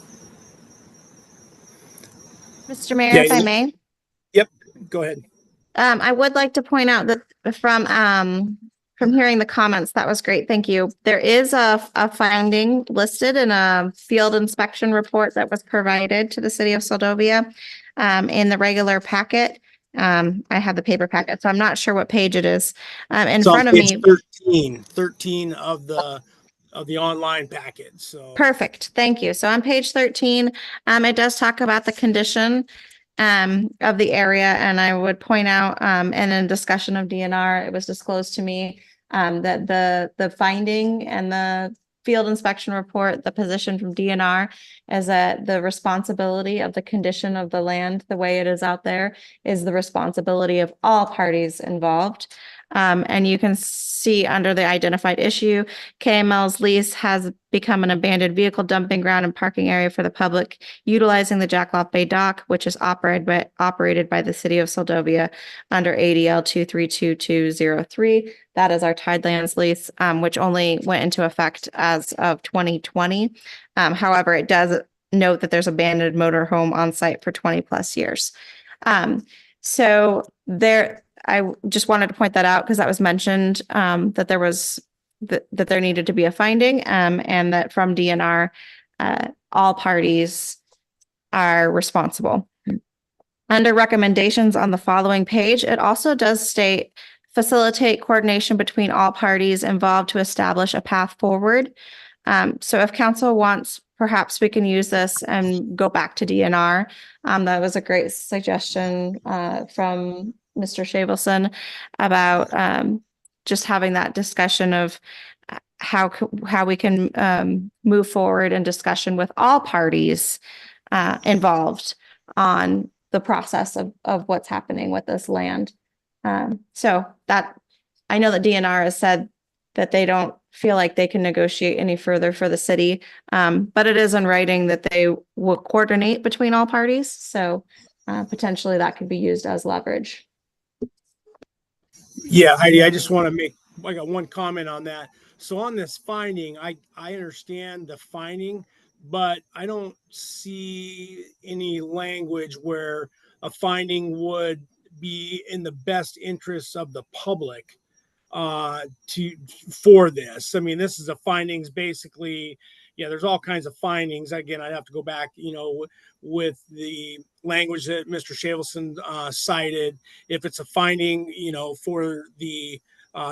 Mr. Mayor, if I may. Yep, go ahead. I would like to point out that from hearing the comments, that was great. Thank you. There is a finding listed in a field inspection report that was provided to the city of Seldovia in the regular packet. I have the paper packet, so I'm not sure what page it is. In front of me, 13 of the online packet. So perfect. Thank you. So on page 13, it does talk about the condition of the area. And I would point out, in a discussion of DNR, it was disclosed to me that the finding and the field inspection report, the position from DNR is that the responsibility of the condition of the land, the way it is out there, is the responsibility of all parties involved. And you can see under the identified issue, KML's lease has become an abandoned vehicle dumping ground and parking area for the public, utilizing the Jackalope Bay Dock, which is operated by the city of Seldovia under ADL 232203. That is our Tidelands lease, which only went into effect as of 2020. However, it does note that there's abandoned motorhome on site for 20 plus years. So there, I just wanted to point that out because that was mentioned, that there was that there needed to be a finding, and that from DNR, all parties are responsible. Under recommendations on the following page, it also does state facilitate coordination between all parties involved to establish a path forward. So if council wants, perhaps we can use this and go back to DNR. That was a great suggestion from Mr. Shavelson about just having that discussion of how we can move forward in discussion with all parties involved on the process of what's happening with this land. So that I know that DNR has said that they don't feel like they can negotiate any further for the city, but it is in writing that they will coordinate between all parties. So potentially that could be used as leverage. Yeah, Heidi, I just want to I got one comment on that. So on this finding, I understand the finding, but I don't see any language where a finding would be in the best interests of the public for this. I mean, this is a findings basically. Yeah, there's all kinds of findings. Again, I'd have to go back, with the language that Mr. Shavelson cited. If it's a finding, for the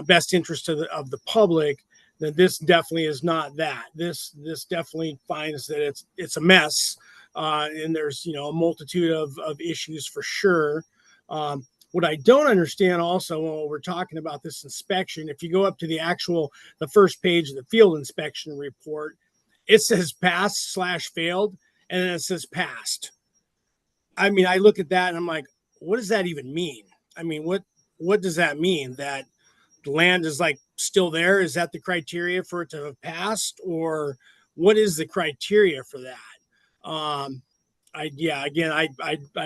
best interest of the public, then this definitely is not that. This definitely finds that it's a mess, and there's a multitude of issues for sure. What I don't understand also when we're talking about this inspection, if you go up to the first page of the field inspection report, it says passed/failed, and then it says passed. I mean, I look at that and I'm like, what does that even mean? I mean, what does that mean? That the land is like still there? Is that the criteria for it to have passed, or what is the criteria for that? I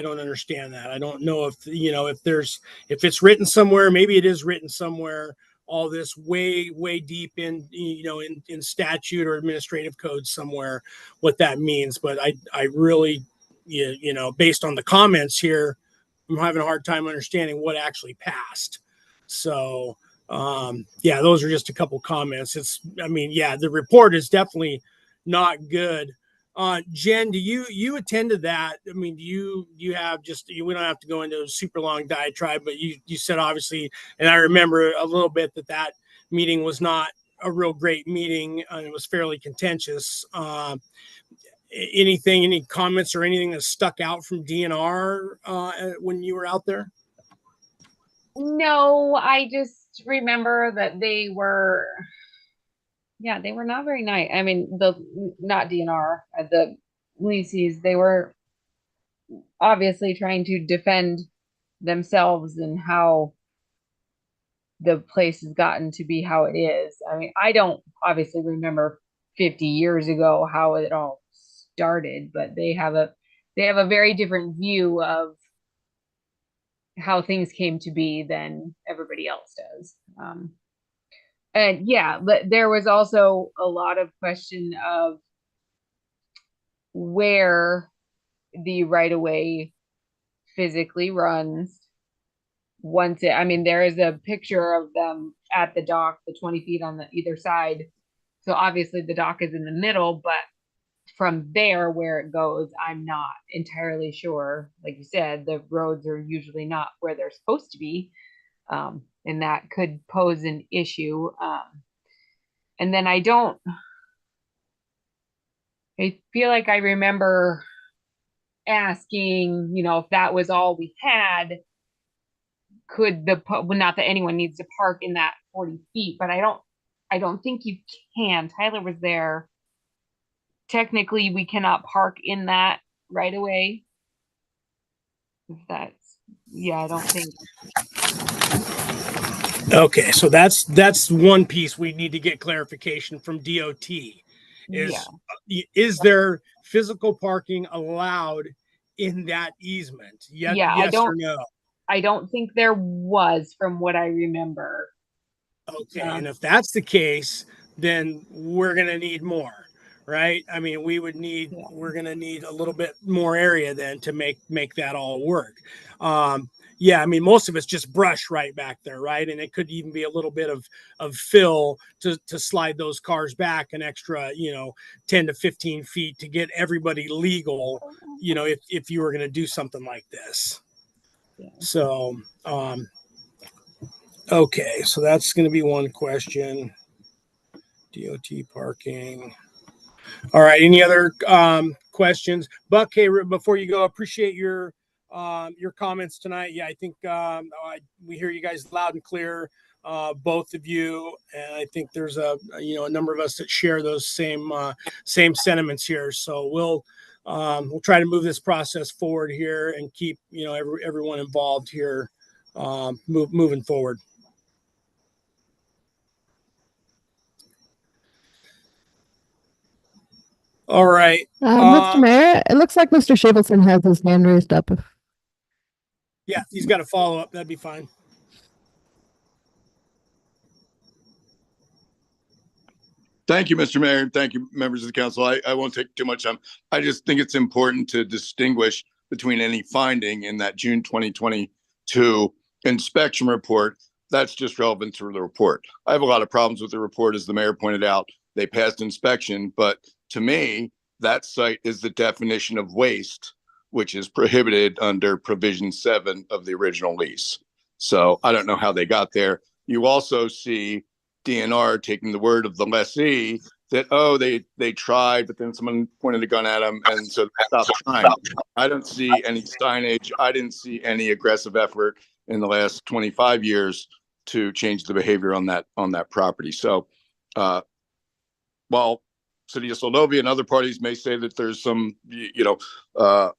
don't understand that. I don't know if if it's written somewhere. Maybe it is written somewhere. All this way deep in in statute or administrative code somewhere, what that means. But I really based on the comments here, I'm having a hard time understanding what actually passed. So those are just a couple comments. The report is definitely not good. Jen, do you attended that? I mean, do you have we don't have to go into a super long diatribe, but you said obviously, and I remember a little bit that meeting was not a real great meeting, and it was fairly contentious. Any comments or anything that stuck out from DNR when you were out there? No, I just remember that they were not very nice. I mean, not DNR, the leases, they were obviously trying to defend themselves and how the place has gotten to be how it is. I mean, I don't obviously remember 50 years ago how it all started, but they have a very different view of how things came to be than everybody else does. But there was also a lot of question of where the right of way physically runs. There is a picture of them at the dock, the 20 feet on the either side. So obviously the dock is in the middle, but from there where it goes, I'm not entirely sure. Like you said, the roads are usually not where they're supposed to be. And that could pose an issue. And then I feel like I remember asking, if that was all we had, not that anyone needs to park in that 40 feet, but I don't think you can. Tyler was there. Technically, we cannot park in that right away. I don't think. Okay, so that's one piece we need to get clarification from DOT. Yeah. Is there physical parking allowed in that easement? Yeah, Yes or no? I don't think there was from what I remember. Okay, and if that's the case, then we're gonna need more, right? I mean, we're gonna need a little bit more area then to make that all work. Yeah, I mean, most of it's just brush right back there, right? And it could even be a little bit of fill to slide those cars back an extra, 10 to 15 feet to get everybody legal, if you were gonna do something like this. Yeah. So, okay, so that's going to be one question. DOT parking. All right. Any other questions? Buck, hey, before you go, appreciate your comments tonight. Yeah, I think we hear you guys loud and clear, both of you, and I think there's a number of us that share those same sentiments here. So we'll try to move this process forward here and keep everyone involved here, moving forward. All right. Mr. Mayor, it looks like Mr. Shavelson has his hand raised up. Yeah, he's got a follow up. That'd be fine. Thank you, Mr. Mayor. Thank you, members of the council. I won't take too much time. I just think it's important to distinguish between any finding in that June 2022 inspection report. That's just relevant to the report. I have a lot of problems with the report, as the mayor pointed out. They passed inspection, but to me, that site is the definition of waste, which is prohibited under provision 7 of the original lease. So I don't know how they got there. You also see DNR taking the word of the lessee that, they tried, but then someone pointed a gun at them, and so they stopped trying. I don't see any signage. I didn't see any aggressive effort in the last 25 years to change the behavior on that property. So while City of Seldovia and other parties may say that there's some,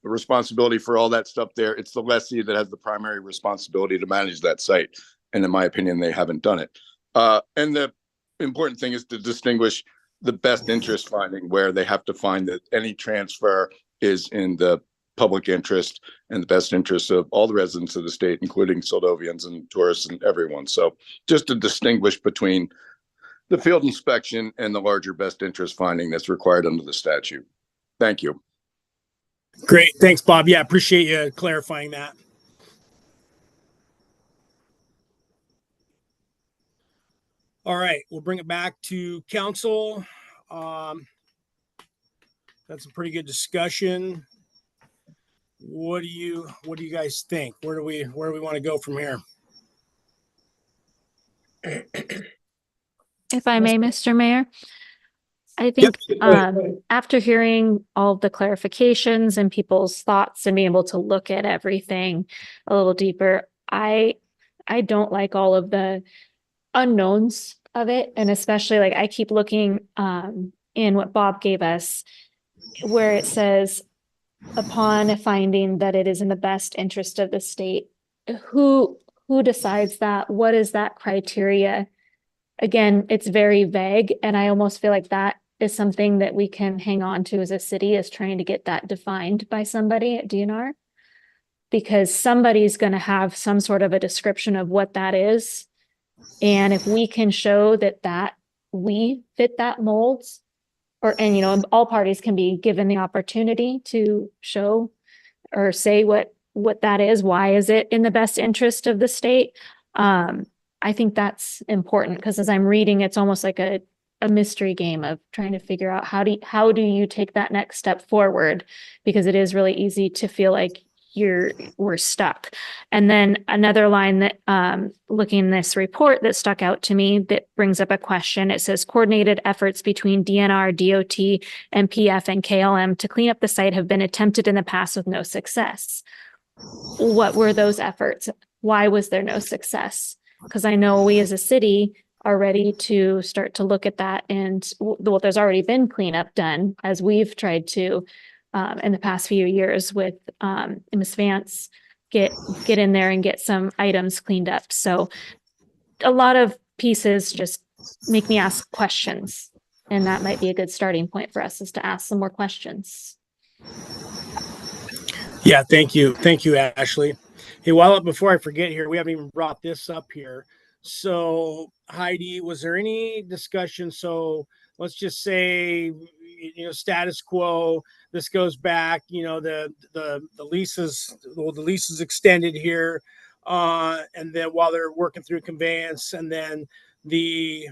responsibility for all that stuff there, it's the lessee that has the primary responsibility to manage that site. And in my opinion, they haven't done it. And the important thing is to distinguish the best interest finding, where they have to find that any transfer is in the public interest and the best interest of all the residents of the state, including Seldovians and tourists and everyone. So just to distinguish between the field inspection and the larger best interest finding that's required under the statute. Thank you. Great. Thanks, Bob. Yeah, appreciate you clarifying that. All right, we'll bring it back to council. That's a pretty good discussion. What do you guys think? Where do we want to go from here? If I may, Mr. Mayor, I think after hearing all the clarifications and people's thoughts and being able to look at everything a little deeper, I don't like all of the unknowns of it. And especially I keep looking in what Bob gave us, where it says, upon finding that it is in the best interest of the state, who decides that? What is that criteria? Again, it's very vague, and I almost feel like that is something that we can hang on to as a city, is trying to get that defined by somebody at DNR, because somebody's going to have some sort of a description of what that is. And if we can show that we fit that molds, and all parties can be given the opportunity to show or say what that is, why is it in the best interest of the state? I think that's important, because as I'm reading, it's almost like a mystery game of trying to figure out how do you take that next step forward, because it is really easy to feel like we're stuck. And then another line that looking in this report that stuck out to me that brings up a question. It says coordinated efforts between DNR, DOT, and PF and KLM to clean up the site have been attempted in the past with no success. What were those efforts? Why was there no success? Because I know we as a city are ready to start to look at that, and there's already been cleanup done, as we've tried to in the past few years with Ms. Vance get in there and get some items cleaned up. So a lot of pieces just make me ask questions. And that might be a good starting point for us, is to ask some more questions. Yeah, thank you. Thank you, Ashley. Hey, before I forget here, we haven't even brought this up here. So, Heidi, was there any discussion? So, let's just say, status quo. This goes back. The lease is extended here, and then while they're working through conveyance, and then the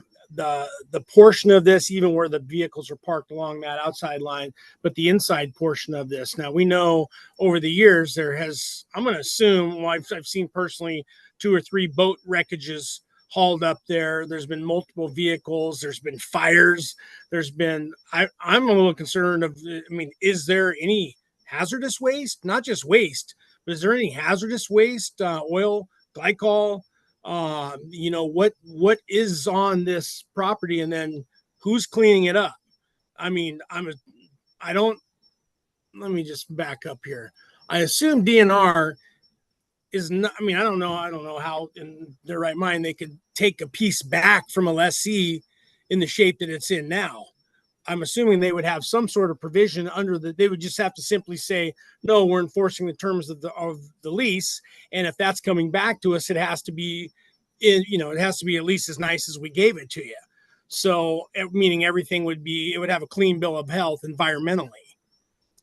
portion of this, even where the vehicles are parked along that outside line, but the inside portion of this. Now we know over the years I'm going to assume, well, I've seen personally 2 or 3 boat wreckages hauled up there. There's been multiple vehicles. There's been fires. I'm a little concerned is there any hazardous waste? Not just waste, but is there any hazardous waste, oil, glycol? What is on this property, and then who's cleaning it up? I mean, let me just back up here. I assume DNR is not, I don't know how in their right mind they could take a piece back from a lessee in the shape that it's in now. I'm assuming they would have some sort of provision they would just have to simply say, no, we're enforcing the terms of the lease. And if that's coming back to us, it has to be at least as nice as we gave it to you. So meaning everything it would have a clean bill of health environmentally.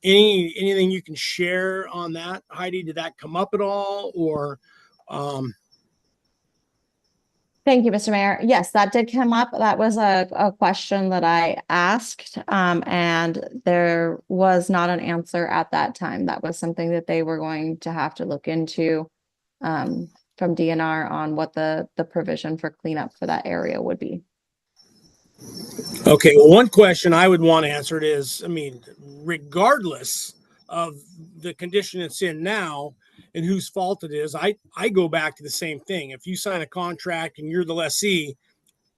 Anything you can share on that, Heidi? Did that come up at all, or? Thank you, Mr. Mayor. Yes, that did come up. That was a question that I asked, and there was not an answer at that time. That was something that they were going to have to look into from DNR on what the provision for cleanup for that area would be. Okay, well, one question I would want answered is, regardless of the condition it's in now and whose fault it is, I go back to the same thing. If you sign a contract and you're the lessee,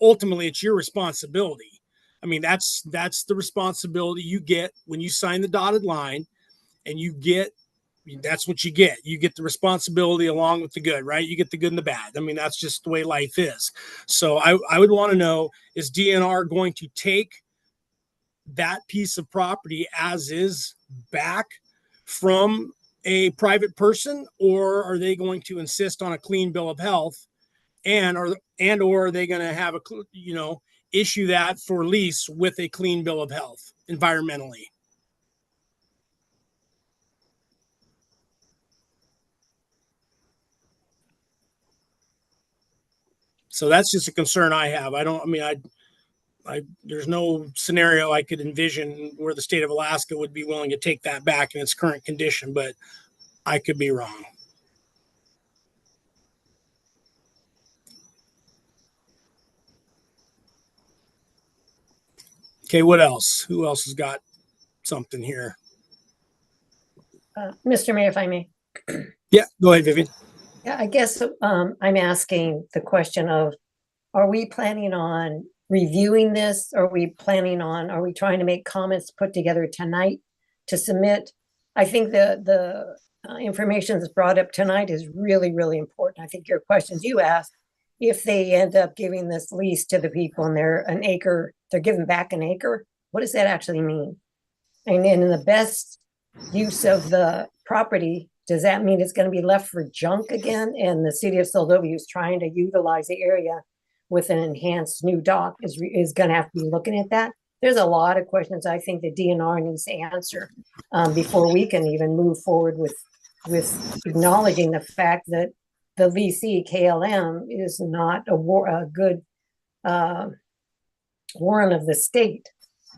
ultimately it's your responsibility. That's the responsibility you get when you sign the dotted line, and that's what you get. You get the responsibility along with the good, right? You get the good and the bad. That's just the way life is. So I would want to know, is DNR going to take that piece of property as is back from a private person, or are they going to insist on a clean bill of health, or are they going to have issue that for lease with a clean bill of health environmentally? So that's just a concern I have. There's no scenario I could envision where the state of Alaska would be willing to take that back in its current condition, but I could be wrong. Okay, what else? Who else has got something here? Mr. Mayor, if I may. Yeah, go ahead, Vivian. Yeah, I guess I'm asking the question of, are we planning on reviewing this? Are we trying to make comments put together tonight to submit? I think the information that's brought up tonight is really, really important. I think your questions you asked, if they end up giving this lease to the people and they're giving back an acre, what does that actually mean? And in the best use of the property, does that mean it's going to be left for junk again? And the city of Seldovia is trying to utilize the area with an enhanced new dock is going to have to be looking at that. There's a lot of questions I think the DNR needs to answer before we can even move forward with acknowledging the fact that the leasee KLM is not a good warrant of the state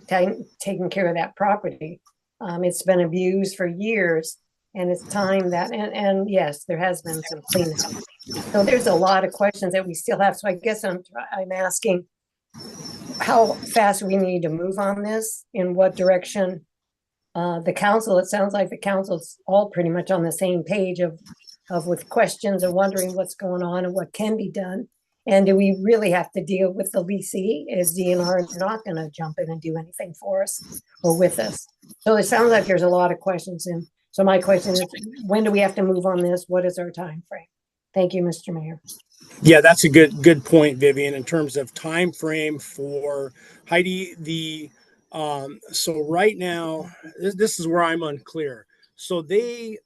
taking care of that property. It's been abused for years, and it's time that, and yes, there has been some cleanup. So there's a lot of questions that we still have. So I guess I'm asking how fast we need to move on this, in what direction the council, it sounds like the council's all pretty much on the same page of with questions and wondering what's going on and what can be done. And do we really have to deal with the leasee? Is DNR not going to jump in and do anything for us or with us? So it sounds like there's a lot of questions. And so my question is, when do we have to move on this? What is our time frame? Thank you, Mr. Mayor. Yeah, that's a good point, Vivian, in terms of time frame for Heidi. So right now, this is where I'm unclear. So there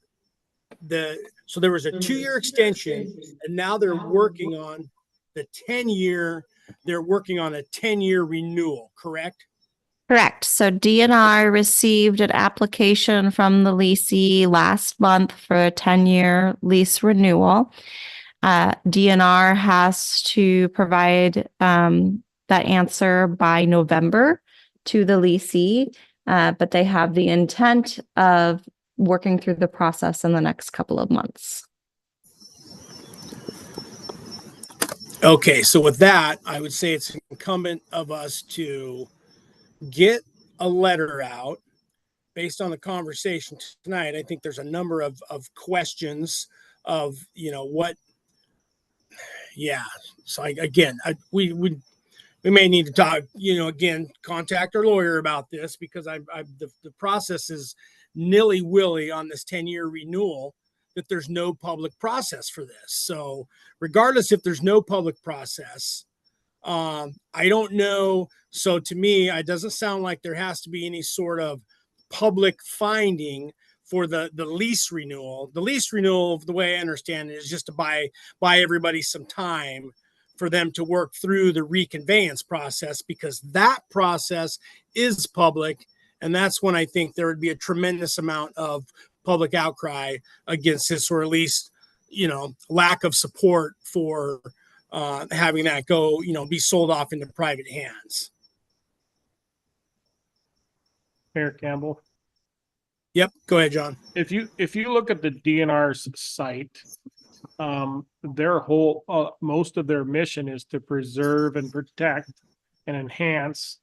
was a 2-year extension, and now they're working on the 10-year. They're working on a 10-year renewal, correct? Correct. So DNR received an application from the leasee last month for a 10-year lease renewal. DNR has to provide that answer by November to the leasee, but they have the intent of working through the process in the next couple of months. Okay, so with that, I would say it's incumbent of us to get a letter out based on the conversation tonight. I think there's a number of questions of, what, yeah. So we may need to talk, again, contact our lawyer about this, because the process is nilly-willy on this 10-year renewal, that there's no public process for this. So regardless, if there's no public process, I don't know. So to me, it doesn't sound like there has to be any sort of public finding for the lease renewal. The lease renewal, the way I understand it, is just to buy everybody some time for them to work through the reconveyance process, because that process is public. And that's when I think there would be a tremendous amount of public outcry against this, or at least, lack of support for having that go, be sold off into private hands. Mayor Campbell. Yep. Go ahead, John. If you look at the DNR's site, their whole most of their mission is to preserve and protect and enhance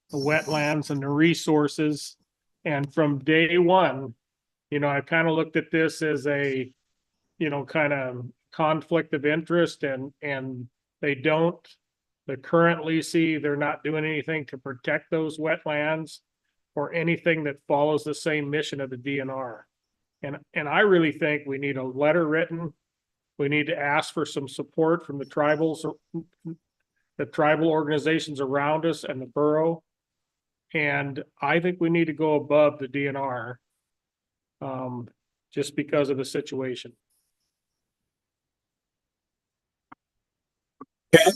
the wetlands and the resources. And from day one, I kind of looked at this as a, kind of conflict of interest, and the current leasee, they're not doing anything to protect those wetlands or anything that follows the same mission of the DNR. And I really think we need a letter written. We need to ask for some support from the tribal organizations around us and the borough. And I think we need to go above the DNR, just because of the situation. Okay.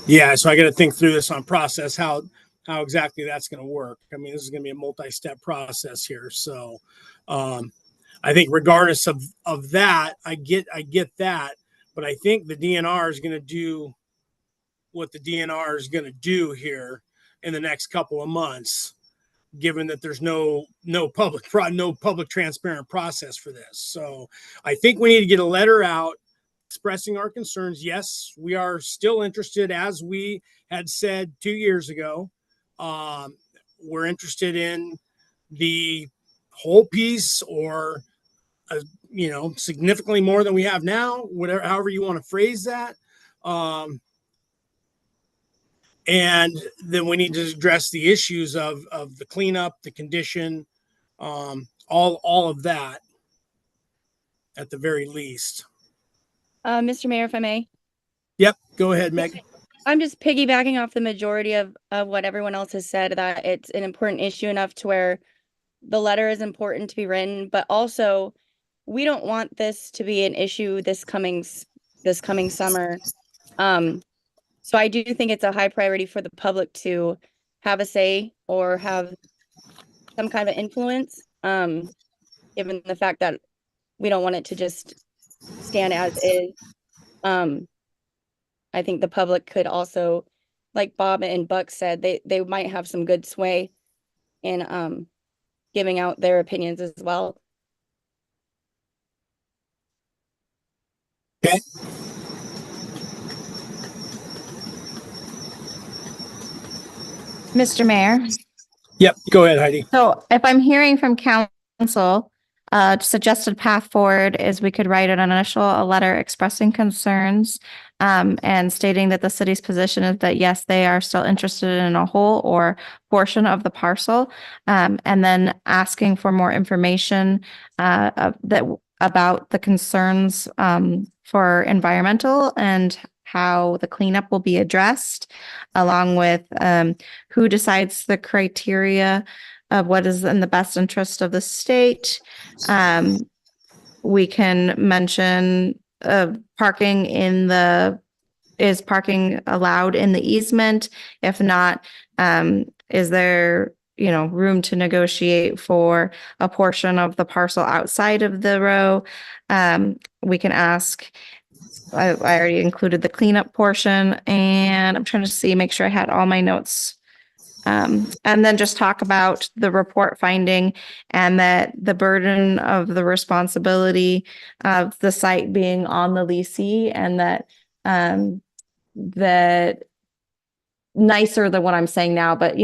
Yeah, so I got to think through this on process, how exactly that's going to work. I mean, this is going to be a multi-step process here. So I think regardless of that, I get that, but I think the DNR is going to do what the DNR is going to do here in the next couple of months, given that there's no public transparent process for this. So I think we need to get a letter out expressing our concerns. Yes, we are still interested, as we had said 2 years ago. We're interested in the whole piece, or significantly more than we have now, whatever, however you want to phrase that. And then we need to address the issues of the cleanup, the condition, all of that at the very least. Mr. Mayor, if I may. Yep, go ahead, Meg. I'm just piggybacking off the majority of what everyone else has said, that it's an important issue enough to where the letter is important to be written, but also we don't want this to be an issue this coming summer. So I do think it's a high priority for the public to have a say or have some kind of influence, given the fact that we don't want it to just stand as is. I think the public could also, like Bob and Buck said, they might have some good sway in giving out their opinions as well. Okay. Mr. Mayor. Yep, go ahead, Heidi. So if I'm hearing from council, a suggested path forward is we could write an initial a letter expressing concerns and stating that the city's position is that yes, they are still interested in a whole or portion of the parcel, and then asking for more information about the concerns for environmental and how the cleanup will be addressed, along with who decides the criteria of what is in the best interest of the state. We can mention parking is parking allowed in the easement? If not, is there room to negotiate for a portion of the parcel outside of the row? We can ask, I already included the cleanup portion, and I'm trying to make sure I had all my notes. And then just talk about the report finding and that the burden of the responsibility of the site being on the leasee, and that nicer than what I'm saying now, but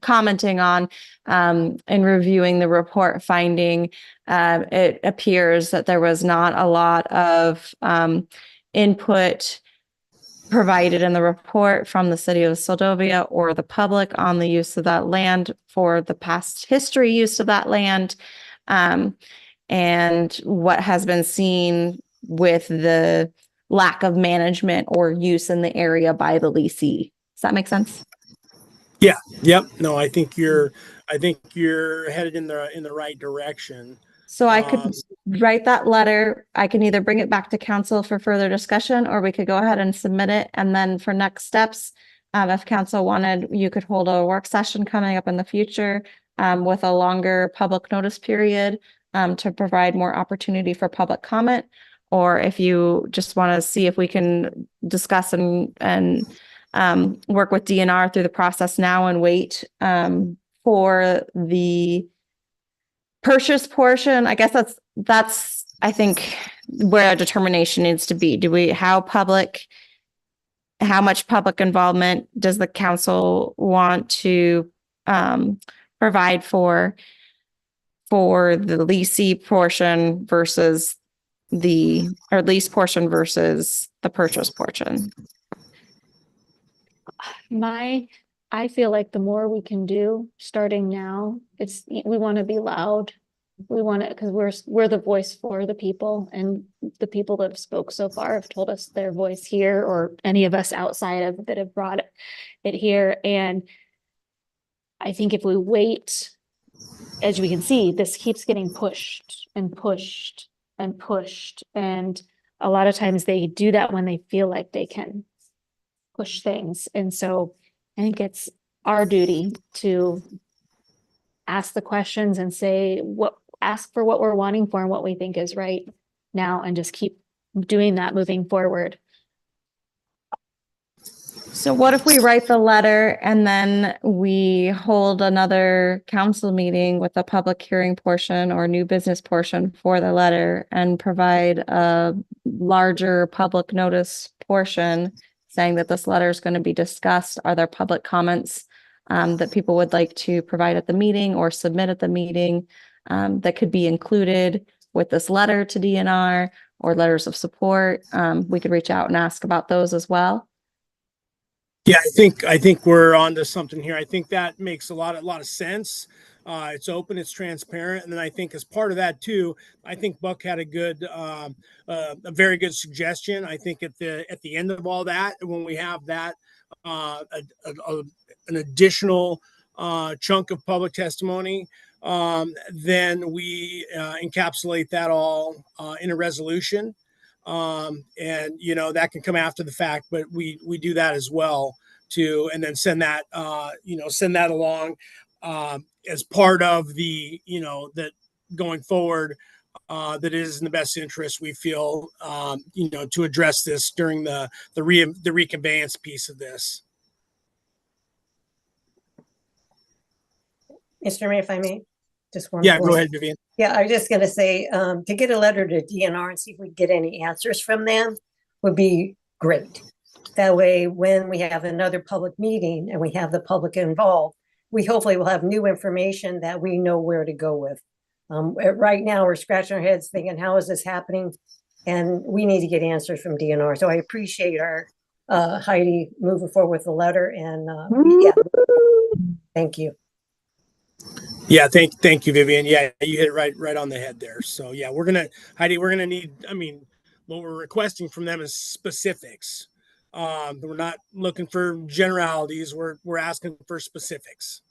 commenting on and reviewing the report finding, it appears that there was not a lot of input provided in the report from the city of Seldovia or the public on the use of that land for the past history use of that land, and what has been seen with the lack of management or use in the area by the leasee. Does that make sense? Yeah. Yep. No, I think you're headed in the right direction. So I could write that letter. I can either bring it back to council for further discussion, or we could go ahead and submit it. And then for next steps, if council wanted, you could hold a work session coming up in the future with a longer public notice period to provide more opportunity for public comment. Or if you just want to see if we can discuss and work with DNR through the process now and wait for the purchase portion. I guess that's I think where a determination needs to be. How much public involvement does the council want to provide for the leasee portion versus lease portion versus the purchase portion? I feel like the more we can do starting now, we want to be loud. We want to, because we're the voice for the people, and the people that have spoke so far have told us their voice here, or any of us outside of that have brought it here. And I think if we wait, as we can see, this keeps getting pushed and pushed and pushed. And a lot of times they do that when they feel like they can push things. And so I think it's our duty to ask the questions and ask for what we're wanting for and what we think is right now, and just keep doing that moving forward. So what if we write the letter and then we hold another council meeting with a public hearing portion or new business portion for the letter, and provide a larger public notice portion saying that this letter is going to be discussed? Are there public comments that people would like to provide at the meeting or submit at the meeting that could be included with this letter to DNR, or letters of support? We could reach out and ask about those as well. Yeah, I think we're onto something here. I think that makes a lot of sense. It's open, it's transparent, and then I think as part of that too, I think Buck had a very good suggestion. I think at the end of all that, when we have that an additional chunk of public testimony, then we encapsulate that all in a resolution. And that can come after the fact, but we do that as well too, and then send that along as part of the that going forward, that is in the best interest, we feel, to address this during the reconveyance piece of this. Mr. Mayor, if I may, just one. Yeah, go ahead, Vivian. Yeah, I was just going to say, to get a letter to DNR and see if we get any answers from them would be great. That way, when we have another public meeting and we have the public involved, we hopefully will have new information that we know where to go with. Right now, we're scratching our heads thinking, how is this happening? And we need to get answers from DNR. So I appreciate our Heidi moving forward with the letter, and yeah, thank you. Yeah, thank you, Vivian. Yeah, you hit it right on the head there. So yeah, Heidi, we're gonna need. I mean, what we're requesting from them is specifics. We're not looking for generalities. We're asking for specifics.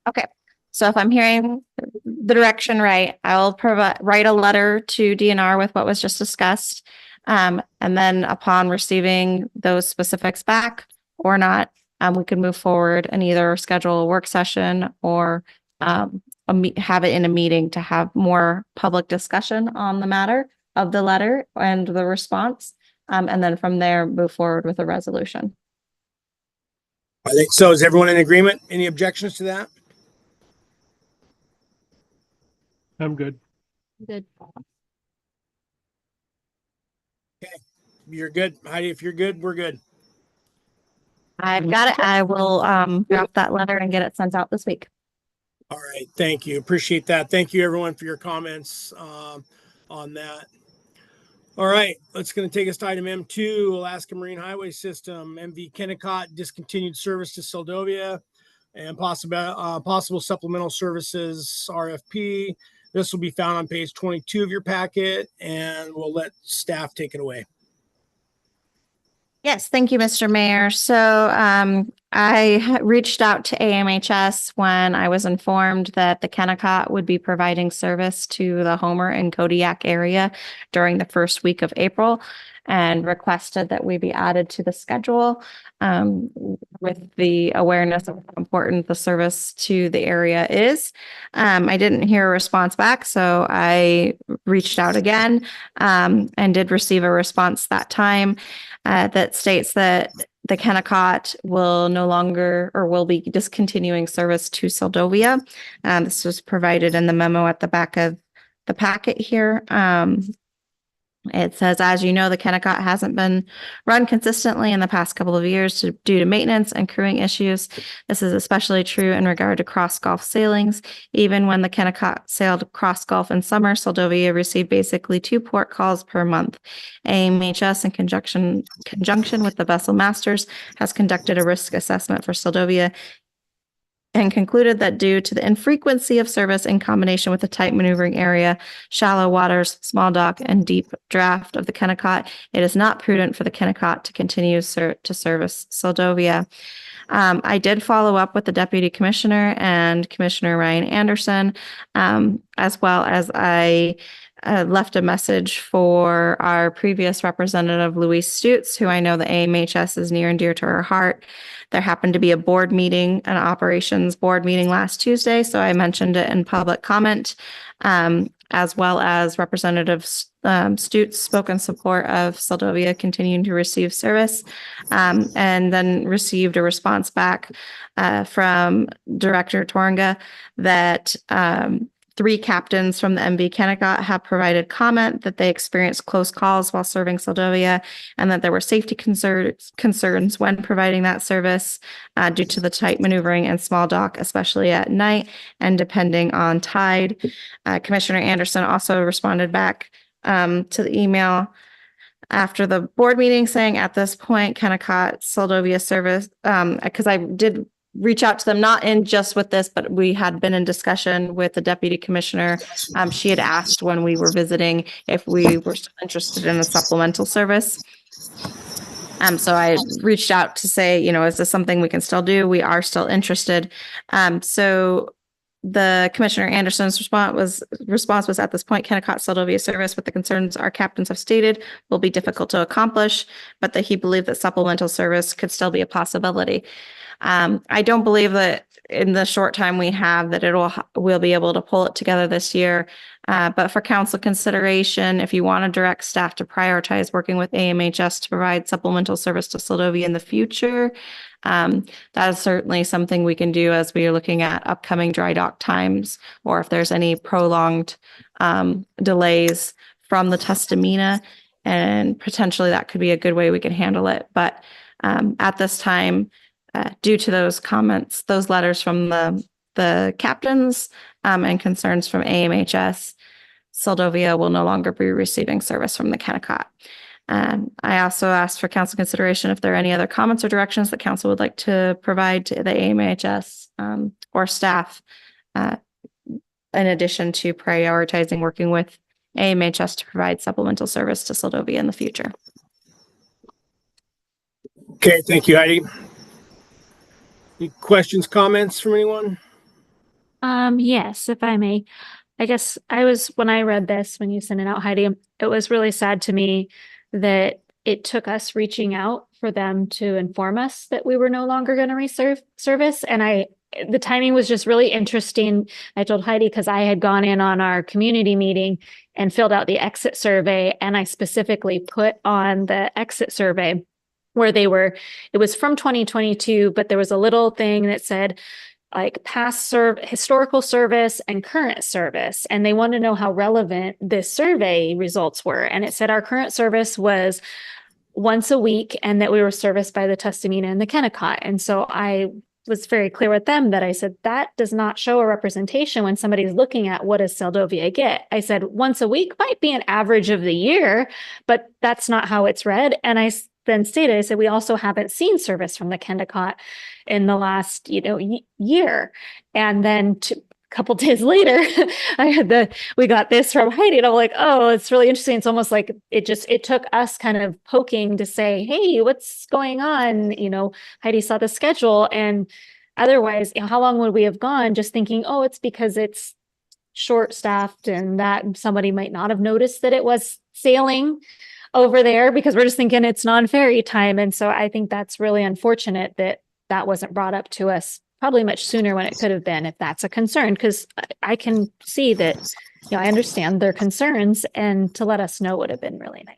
Okay. So if I'm hearing the direction right, I'll write a letter to DNR with what was just discussed. And then upon receiving those specifics back or not, we could move forward and either schedule a work session or have it in a meeting to have more public discussion on the matter of the letter and the response. And then from there, move forward with a resolution. I think so. Is everyone in agreement? Any objections to that? I'm good. Good. You're good, Heidi. If you're good, we're good. I've got it. I will draft that letter and get it sent out this week. All right. Thank you. Appreciate that. Thank you, everyone, for your comments on that. All right. That's going to take us to item M2, Alaska Marine Highway System, MV Kennecott, discontinued service to Seldovia, and possible supplemental services RFP. This will be found on page 22 of your packet, and we'll let staff take it away. Yes, thank you, Mr. Mayor. So I reached out to AMHS when I was informed that the Kennecott would be providing service to the Homer and Kodiak area during the first week of April and requested that we be added to the schedule with the awareness of how important the service to the area is. I didn't hear a response back, so I reached out again and did receive a response that time. That states that the Kennecott will no longer or will be discontinuing service to Seldovia. This was provided in the memo at the back of the packet here. It says, as you know, the Kennecott hasn't been run consistently in the past couple of years due to maintenance and crewing issues. This is especially true in regard to cross Gulf sailings. Even when the Kennecott sailed cross Gulf in summer, Seldovia received basically 2 port calls per month. AMHS, in conjunction with the vessel masters, has conducted a risk assessment for Seldovia and concluded that due to the infrequency of service in combination with the tight maneuvering area, shallow waters, small dock, and deep draft of the Kennecott, it is not prudent for the Kennecott to continue to service Seldovia. I did follow up with the Deputy Commissioner and Commissioner Ryan Anderson, as well as I left a message for our previous representative, Louise Stutz, who I know the AMHS is near and dear to her heart. There happened to be a board meeting, an operations board meeting last Tuesday, so I mentioned it in public comment, as well as Representative Stutz spoke in support of Seldovia continuing to receive service, and then received a response back from Director Torunga that 3 captains from the MV Kennecott have provided comment that they experienced close calls while serving Seldovia and that there were safety concerns when providing that service due to the tight maneuvering and small dock, especially at night and depending on tide. Commissioner Anderson also responded back to the email after the board meeting saying at this point, Kennecott Seldovia service, because I did reach out to them, not in just with this, but we had been in discussion with the deputy commissioner. She had asked when we were visiting if we were still interested in a supplemental service. So I reached out to say, is this something we can still do? We are still interested. So the Commissioner Anderson's response was at this point, Kennecott Seldovia service with the concerns our captains have stated will be difficult to accomplish, but that he believed that supplemental service could still be a possibility. I don't believe that in the short time we have that we'll be able to pull it together this year. But for council consideration, if you want to direct staff to prioritize working with AMHS to provide supplemental service to Seldovia in the future, that is certainly something we can do as we are looking at upcoming dry dock times, or if there's any prolonged delays from the Tustamina, and potentially that could be a good way we can handle it. But at this time, due to those comments, those letters from the the captains and concerns from AMHS, Seldovia will no longer be receiving service from the Kennecott. I also asked for council consideration if there are any other comments or directions that council would like to provide to the AMHS or staff, in addition to prioritizing working with AMHS to provide supplemental service to Seldovia in the future. Okay, thank you, Heidi. Any questions, comments from anyone? Yes, if I may. I guess when I read this, when you sent it out, Heidi, it was really sad to me that it took us reaching out for them to inform us that we were no longer going to reserve service. And the timing was just really interesting. I told Heidi because I had gone in on our community meeting and filled out the exit survey. And I specifically put on the exit survey where it was from 2022, but there was a little thing that said, like past historical service and current service. And they wanted to know how relevant this survey results were. And it said our current service was once a week and that we were serviced by the Tustamina and the Kennecott. And so I was very clear with them that I said, that does not show a representation when somebody's looking at what does Seldovia get. I said, once a week might be an average of the year, but that's not how it's read. And I then stated, I said, we also haven't seen service from the Kennecott in the last, year. And then a couple days later, we got this from Heidi, and I'm like, oh, it's really interesting. It's almost like it took us kind of poking to say, hey, what's going on? Heidi saw the schedule, and otherwise, how long would we have gone just thinking, oh, it's because it's short-staffed and that somebody might not have noticed that it was sailing over there because we're just thinking it's non-ferry time. And so I think that's really unfortunate that wasn't brought up to us probably much sooner when it could have been, if that's a concern, because I can see that, I understand their concerns, and to let us know would have been really nice.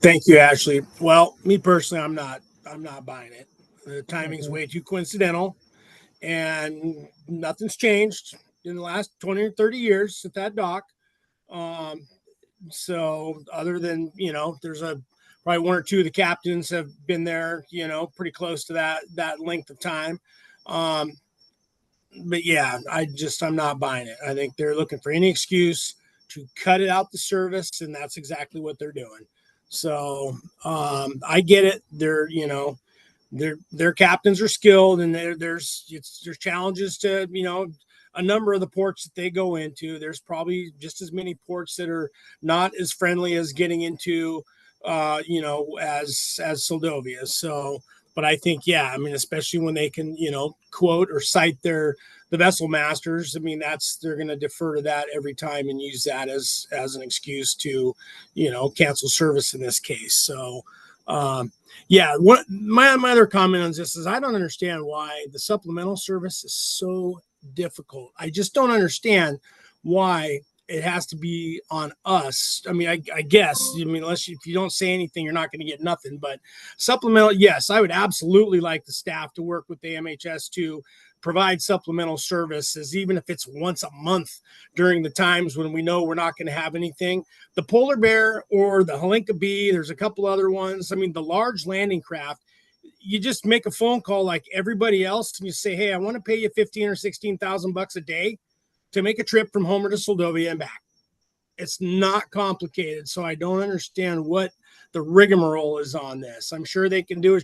Thank you, Ashley. Well, me personally, I'm not buying it. The timing's way too coincidental, and nothing's changed in the last 20 or 30 years at that dock. So other than, there's probably one or two of the captains have been there, pretty close to that length of time. But yeah, I'm not buying it. I think they're looking for any excuse to cut it out the service, and that's exactly what they're doing. So I get it. They're, their captains are skilled, and there's challenges to, a number of the ports that they go into. There's probably just as many ports that are not as friendly as getting into, as Seldovia. So, but I think, especially when they can, quote or cite the vessel masters. They're going to defer to that every time and use that as an excuse to, cancel service in this case. So, my other comment on this is I don't understand why the supplemental service is so difficult. I just don't understand why it has to be on us. I guess, if you don't say anything, you're not going to get nothing. But supplemental, yes, I would absolutely like the staff to work with the MHS to provide supplemental services, even if it's once a month during the times when we know we're not going to have anything. The Polar Bear or the Halinka B, there's a couple other ones. The large landing craft, you just make a phone call like everybody else and you say, hey, I want to pay you 15 or 16,000 bucks a day to make a trip from Homer to Seldovia and back. It's not complicated. So I don't understand what the rigmarole is on this. I'm sure they can do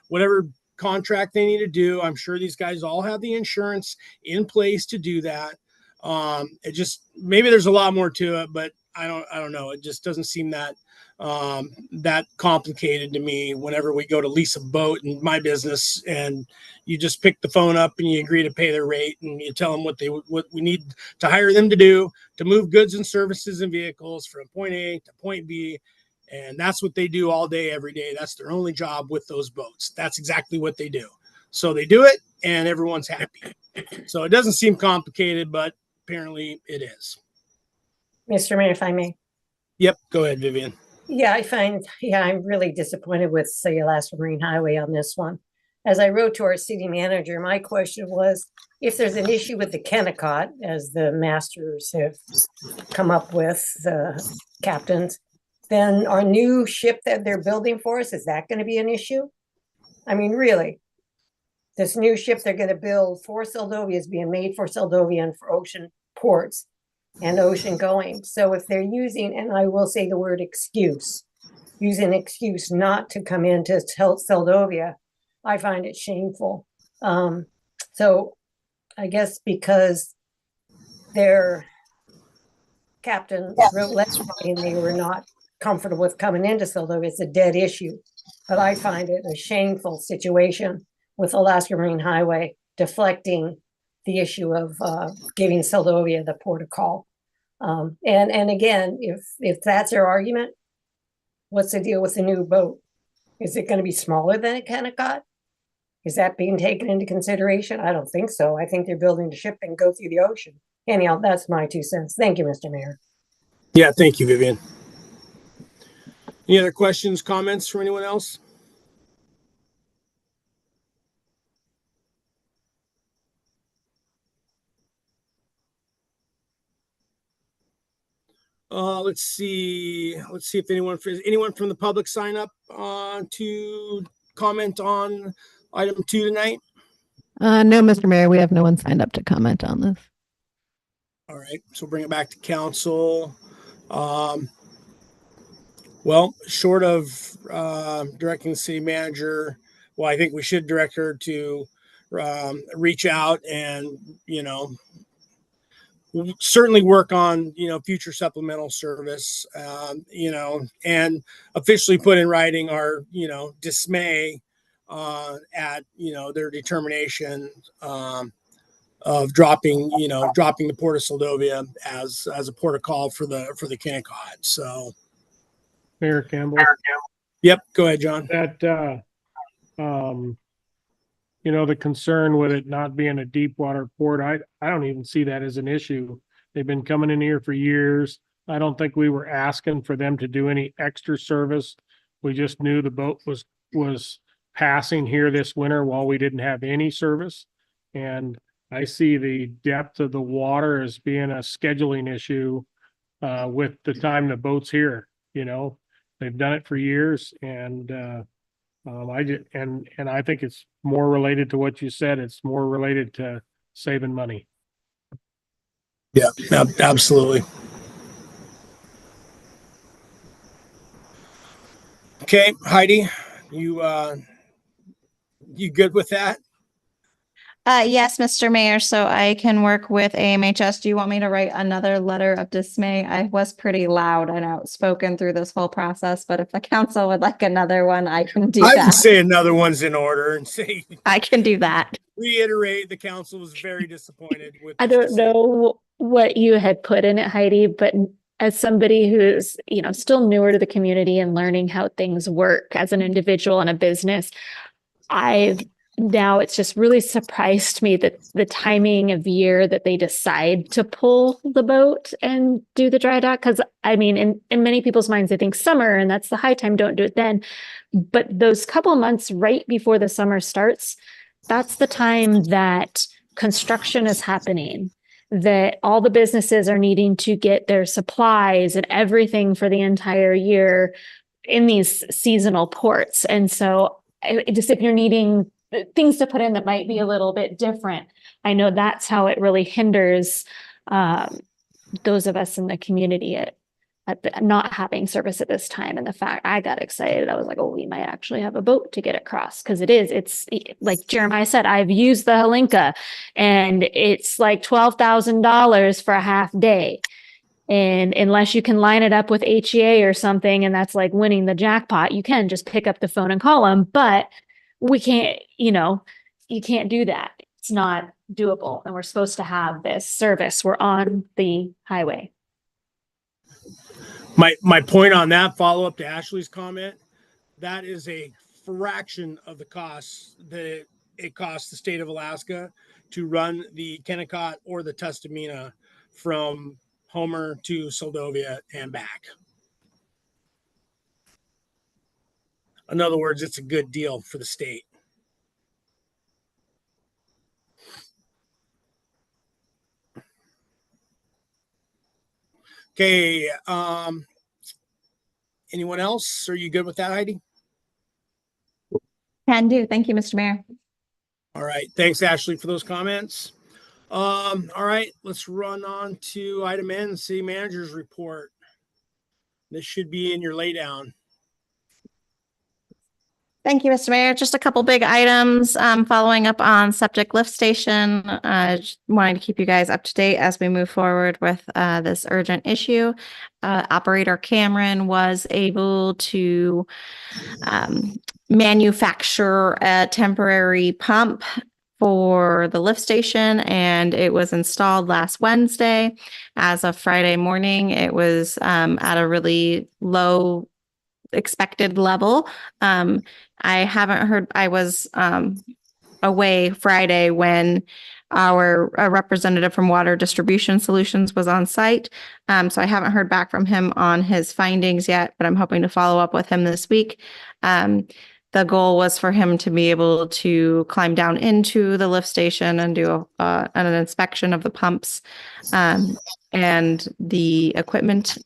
whatever contract they need to do. I'm sure these guys all have the insurance in place to do that. It just, maybe there's a lot more to it, but I don't know. It just doesn't seem that complicated to me whenever we go to lease a boat in my business, and you just pick the phone up and you agree to pay their rate and you tell them what we need to hire them to do to move goods and services and vehicles from point A to point B. And that's what they do all day, every day. That's their only job with those boats. That's exactly what they do. So they do it and everyone's happy. So it doesn't seem complicated, but apparently it is. Mr. Mayor, if I may. Yep. Go ahead, Vivian. Yeah, I'm really disappointed with the Alaska Marine Highway on this one. As I wrote to our city manager, my question was, if there's an issue with the Kennecott, as the masters have come up with, the captains, then our new ship that they're building for us, is that going to be an issue? I mean, really, this new ship they're going to build for Seldovia is being made for Seldovia and for ocean ports and ocean going. So if they're using, and I will say the word excuse, using an excuse not to come into Seldovia, I find it shameful. So I guess because their captain wrote letters saying they were not comfortable with coming into Seldovia, it's a dead issue. But I find it a shameful situation with Alaska Marine Highway deflecting the issue of giving Seldovia the port of call. And again, if that's their argument, what's the deal with the new boat? Is it going to be smaller than it kind of got? Is that being taken into consideration? I don't think so. I think they're building the ship and go through the ocean. Anyhow, that's my 2 cents. Thank you, Mr. Mayor. Yeah, thank you, Vivian. Any other questions, comments from anyone else? Let's see if anyone from the public sign up to comment on item 2 tonight. No, Mr. Mayor, we have no one signed up to comment on this. All right, so bring it back to council. Well, short of directing the city manager, well, I think we should direct her to reach out and, certainly work on, future supplemental service, and officially put in writing our, dismay at, their determination of dropping the Port of Seldovia as a port of call for the Kennecott. So, Mayor Campbell, yep, go ahead, John. that, the concern with it not being a deep water port, I don't even see that as an issue. They've been coming in here for years. I don't think we were asking for them to do any extra service. We just knew the boat was passing here this winter while we didn't have any service. And I see the depth of the water as being a scheduling issue with the time the boat's here. They've done it for years, and I think it's more related to what you said. It's more related to saving money. Yeah, absolutely. Okay, Heidi, you good with that? Yes, Mr. Mayor, so I can work with AMHS. Do you want me to write another letter of dismay? I was pretty loud and outspoken through this whole process, but if the council would like another one, I can do I that. would say another one's in order and say, I can do that. reiterate, the council was very disappointed with I this don't decision. know what you had put in it, Heidi, but as somebody who's, still newer to the community and learning how things work as an individual and a business, now it's just really surprised me that the timing of year that they decide to pull the boat and do the dry dock. Because I mean, in many people's minds, they think summer and that's the high time, don't do it then. But those couple months right before the summer starts, that's the time that construction is happening, that all the businesses are needing to get their supplies and everything for the entire year in these seasonal ports. And so just if you're needing things to put in that might be a little bit different, I know that's how it really hinders those of us in the community at not having service at this time. And the fact I got excited, I was like, oh, we might actually have a boat to get across, because it's like Jeremiah said, I've used the Halinka and it's like $12,000 for a half day. And unless you can line it up with HEA or something, and that's like winning the jackpot, you can just pick up the phone and call them. But we can't, you can't do that. It's not doable. And we're supposed to have this service. We're on the highway. My point on that, follow up to Ashley's comment, that is a fraction of the costs that it costs the state of Alaska to run the Kennecott or the Tustamina from Homer to Seldovia and back. In other words, it's a good deal for the state. Okay, anyone else? Are you good with that, Heidi? Can do. Thank you, Mr. Mayor. All right. Thanks, Ashley, for those comments. All right, let's run on to item N, city manager's report. This should be in your laydown. Thank you, Mr. Mayor. Just a couple big items following up on septic lift station. Just wanting to keep you guys up to date as we move forward with this urgent issue. Operator Cameron was able to manufacture a temporary pump for the lift station, and it was installed last Wednesday. As of Friday morning, it was at a really low expected level. I haven't heard, I was away Friday when our representative from Water Distribution Solutions was on site. So I haven't heard back from him on his findings yet, but I'm hoping to follow up with him this week. The goal was for him to be able to climb down into the lift station and do an inspection of the pumps and the equipment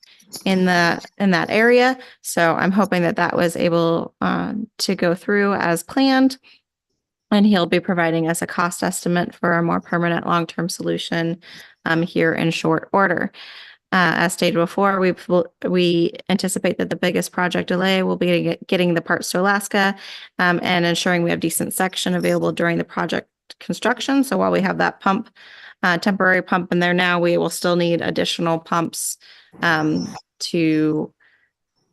in that area. So I'm hoping that that was able to go through as planned. And he'll be providing us a cost estimate for a more permanent long-term solution here in short order. As stated before, we anticipate that the biggest project delay will be getting the parts to Alaska and ensuring we have decent section available during the project construction. So while we have that pump, temporary pump in there now, we will still need additional pumps to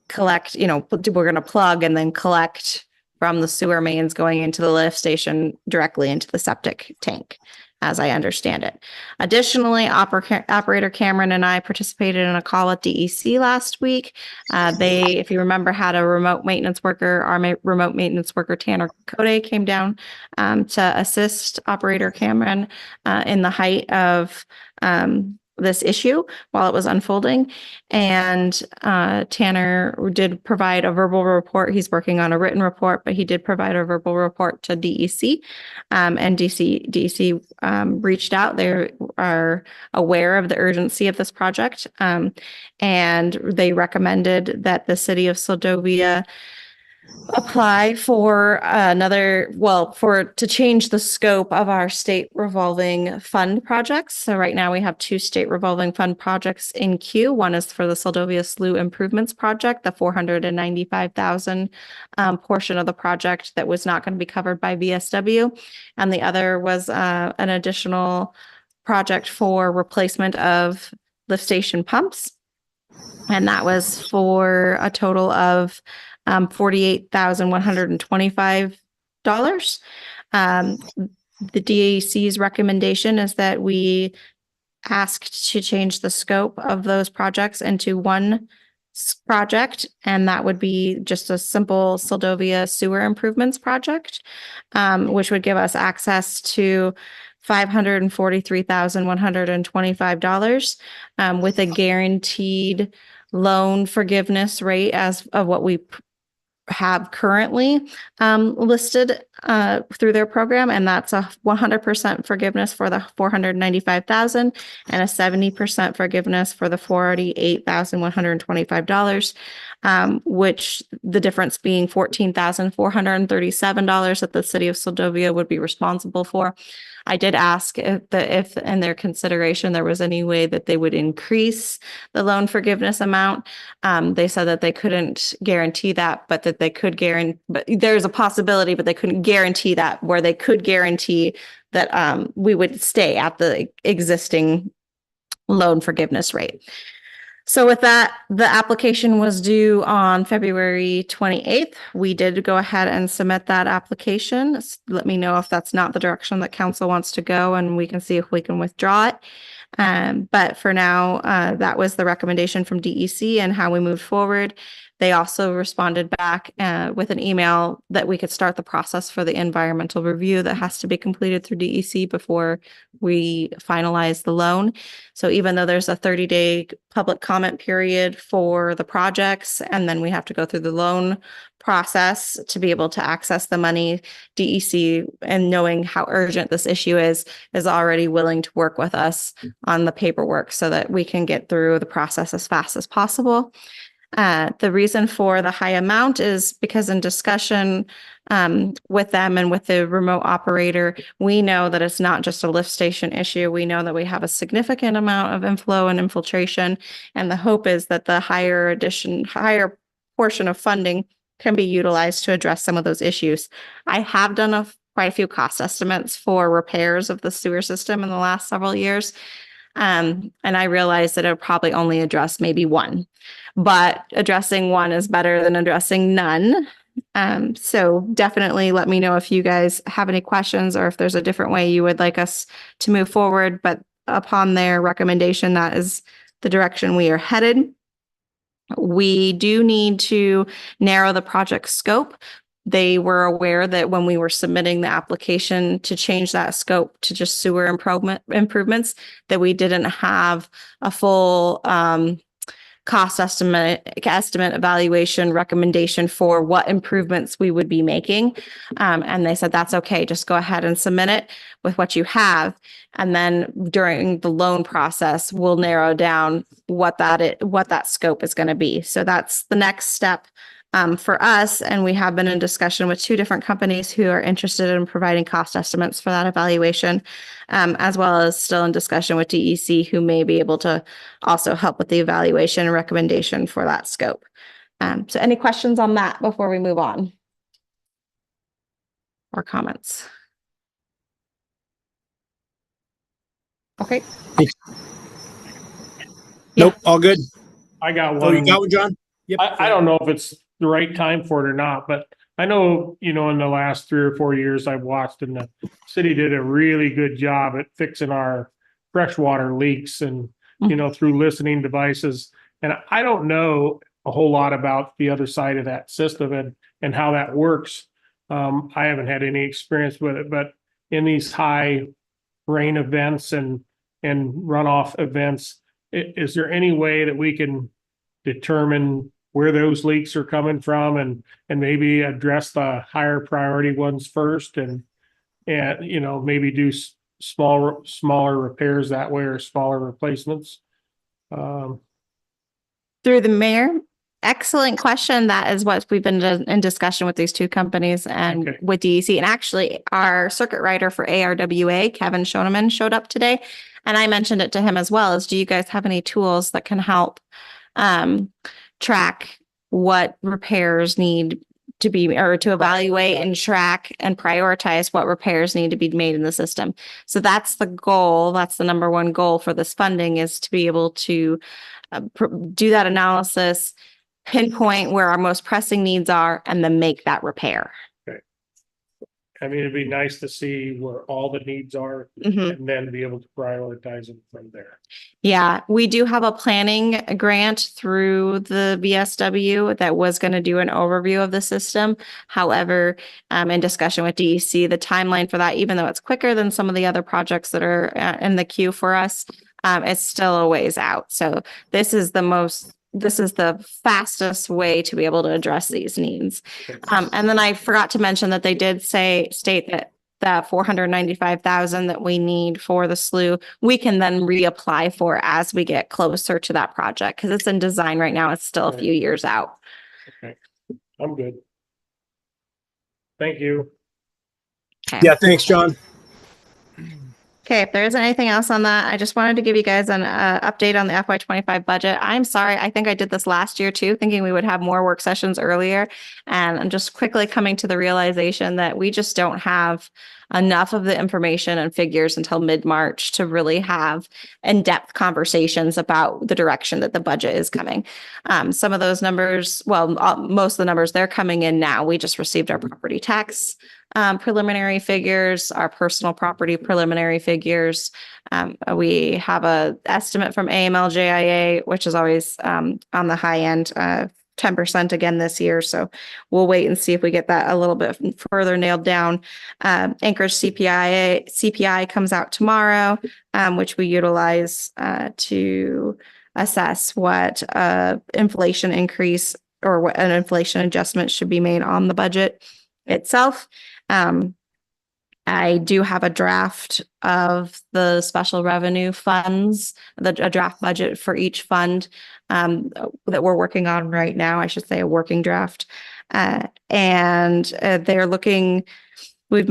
collect, we're going to plug and then collect from the sewer mains going into the lift station directly into the septic tank, as I understand it. Additionally, Operator Cameron and I participated in a call at DEC last week. They, if you remember, had a remote maintenance worker, our remote maintenance worker, Tanner Code, came down to assist Operator Cameron in the height of this issue while it was unfolding. And Tanner did provide a verbal report. He's working on a written report, but he did provide a verbal report to DEC. And DEC reached out. They are aware of the urgency of this project. And they recommended that the city of Seldovia apply for to change the scope of our state revolving fund projects. So right now we have 2 state revolving fund projects in queue. One is for the Seldovia Slough Improvements Project, the $495,000 portion of the project that was not going to be covered by VSW. And the other was an additional project for replacement of lift station pumps. And that was for a total of $48,125. The DEC's recommendation is that we asked to change the scope of those projects into one project, and that would be just a simple Seldovia sewer improvements project, which would give us access to $543,125 with a guaranteed loan forgiveness rate as of what we have currently listed through their program, and that's a 100% forgiveness for the $495,000 and a 70% forgiveness for the $48,125, which the difference being $14,437 that the city of Seldovia would be responsible for. I did ask if in their consideration there was any way that they would increase the loan forgiveness amount. They said that they couldn't guarantee that, but that they could guarantee, but there's a possibility, but they couldn't guarantee that, where they could guarantee that we would stay at the existing loan forgiveness rate. So with that, the application was due on February 28th. We did go ahead and submit that application. Let me know if that's not the direction that council wants to go, and we can see if we can withdraw it. But for now, that was the recommendation from DEC and how we moved forward. They also responded back with an email that we could start the process for the environmental review that has to be completed through DEC before we finalize the loan. So even though there's a 30-day public comment period for the projects, and then we have to go through the loan process to be able to access the money, DEC, and knowing how urgent this issue is already willing to work with us on the paperwork so that we can get through the process as fast as possible. The reason for the high amount is because in discussion with them and with the remote operator, we know that it's not just a lift station issue. We know that we have a significant amount of inflow and infiltration, and the hope is that the higher portion of funding can be utilized to address some of those issues. I have done quite a few cost estimates for repairs of the sewer system in the last several years. And I realized that it'll probably only address maybe one, but addressing one is better than addressing none. So definitely let me know if you guys have any questions or if there's a different way you would like us to move forward. But upon their recommendation, that is the direction we are headed. We do need to narrow the project scope. They were aware that when we were submitting the application to change that scope to just sewer improvements, that we didn't have a full cost estimate evaluation recommendation for what improvements we would be making. And they said, that's okay. Just go ahead and submit it with what you have. And then during the loan process, we'll narrow down what that scope is going to be. So that's the next step for us. And we have been in discussion with 2 different companies who are interested in providing cost estimates for that evaluation, as well as still in discussion with DEC, who may be able to also help with the evaluation and recommendation for that scope. So any questions on that before we move on? Or comments? Okay. Nope, all good. I got Oh, you one. got one, John? Yep. I don't know if it's the right time for it or not, but I know, in the last 3 or 4 years I've watched, and the city did a really good job at fixing our freshwater leaks and, through listening devices. And I don't know a whole lot about the other side of that system and how that works. I haven't had any experience with it, but in these high rain events and runoff events, is there any way that we can determine where those leaks are coming from and maybe address the higher priority ones first and maybe do smaller repairs that way or smaller replacements? Through the mayor, excellent question. That is what we've been in discussion with these 2 companies and with DEC. And actually, our circuit rider for ARWA, Kevin Shoneman, showed up today. And I mentioned it to him as well as, do you guys have any tools that can help track what repairs need to be, or to evaluate and track and prioritize what repairs need to be made in the system? So that's the goal. That's the number one goal for this funding, is to be able to do that analysis, pinpoint where our most pressing needs are, and then make that repair. I mean, it'd be nice to see where all the needs are and then be able to prioritize them from there. Yeah, we do have a planning grant through the VSW that was going to do an overview of the system. However, in discussion with DEC, the timeline for that, even though it's quicker than some of the other projects that are in the queue for us, it's still a ways out. So this is the fastest way to be able to address these needs. And then I forgot to mention that they did state that that $495,000 that we need for the slough, we can then reapply for as we get closer to that project, because it's in design right now. It's still a few years out. Okay, I'm good. Thank you. Okay. Yeah, thanks, John. Okay, if there isn't anything else on that, I just wanted to give you guys an update on the FY25 budget. I'm sorry, I think I did this last year too, thinking we would have more work sessions earlier. And I'm just quickly coming to the realization that we just don't have enough of the information and figures until mid-March to really have in-depth conversations about the direction that the budget is coming. Some of those numbers, well, most of the numbers, they're coming in now. We just received our property tax preliminary figures, our personal property preliminary figures. We have a estimate from AMLJIA, which is always on the high end, 10% again this year. So we'll wait and see if we get that a little bit further nailed down. Anchorage CPI comes out tomorrow, which we utilize to assess what inflation increase or what an inflation adjustment should be made on the budget itself. I do have a draft of the special revenue funds, a draft budget for each fund that we're working on right now. I should say a working draft. And they're looking, we've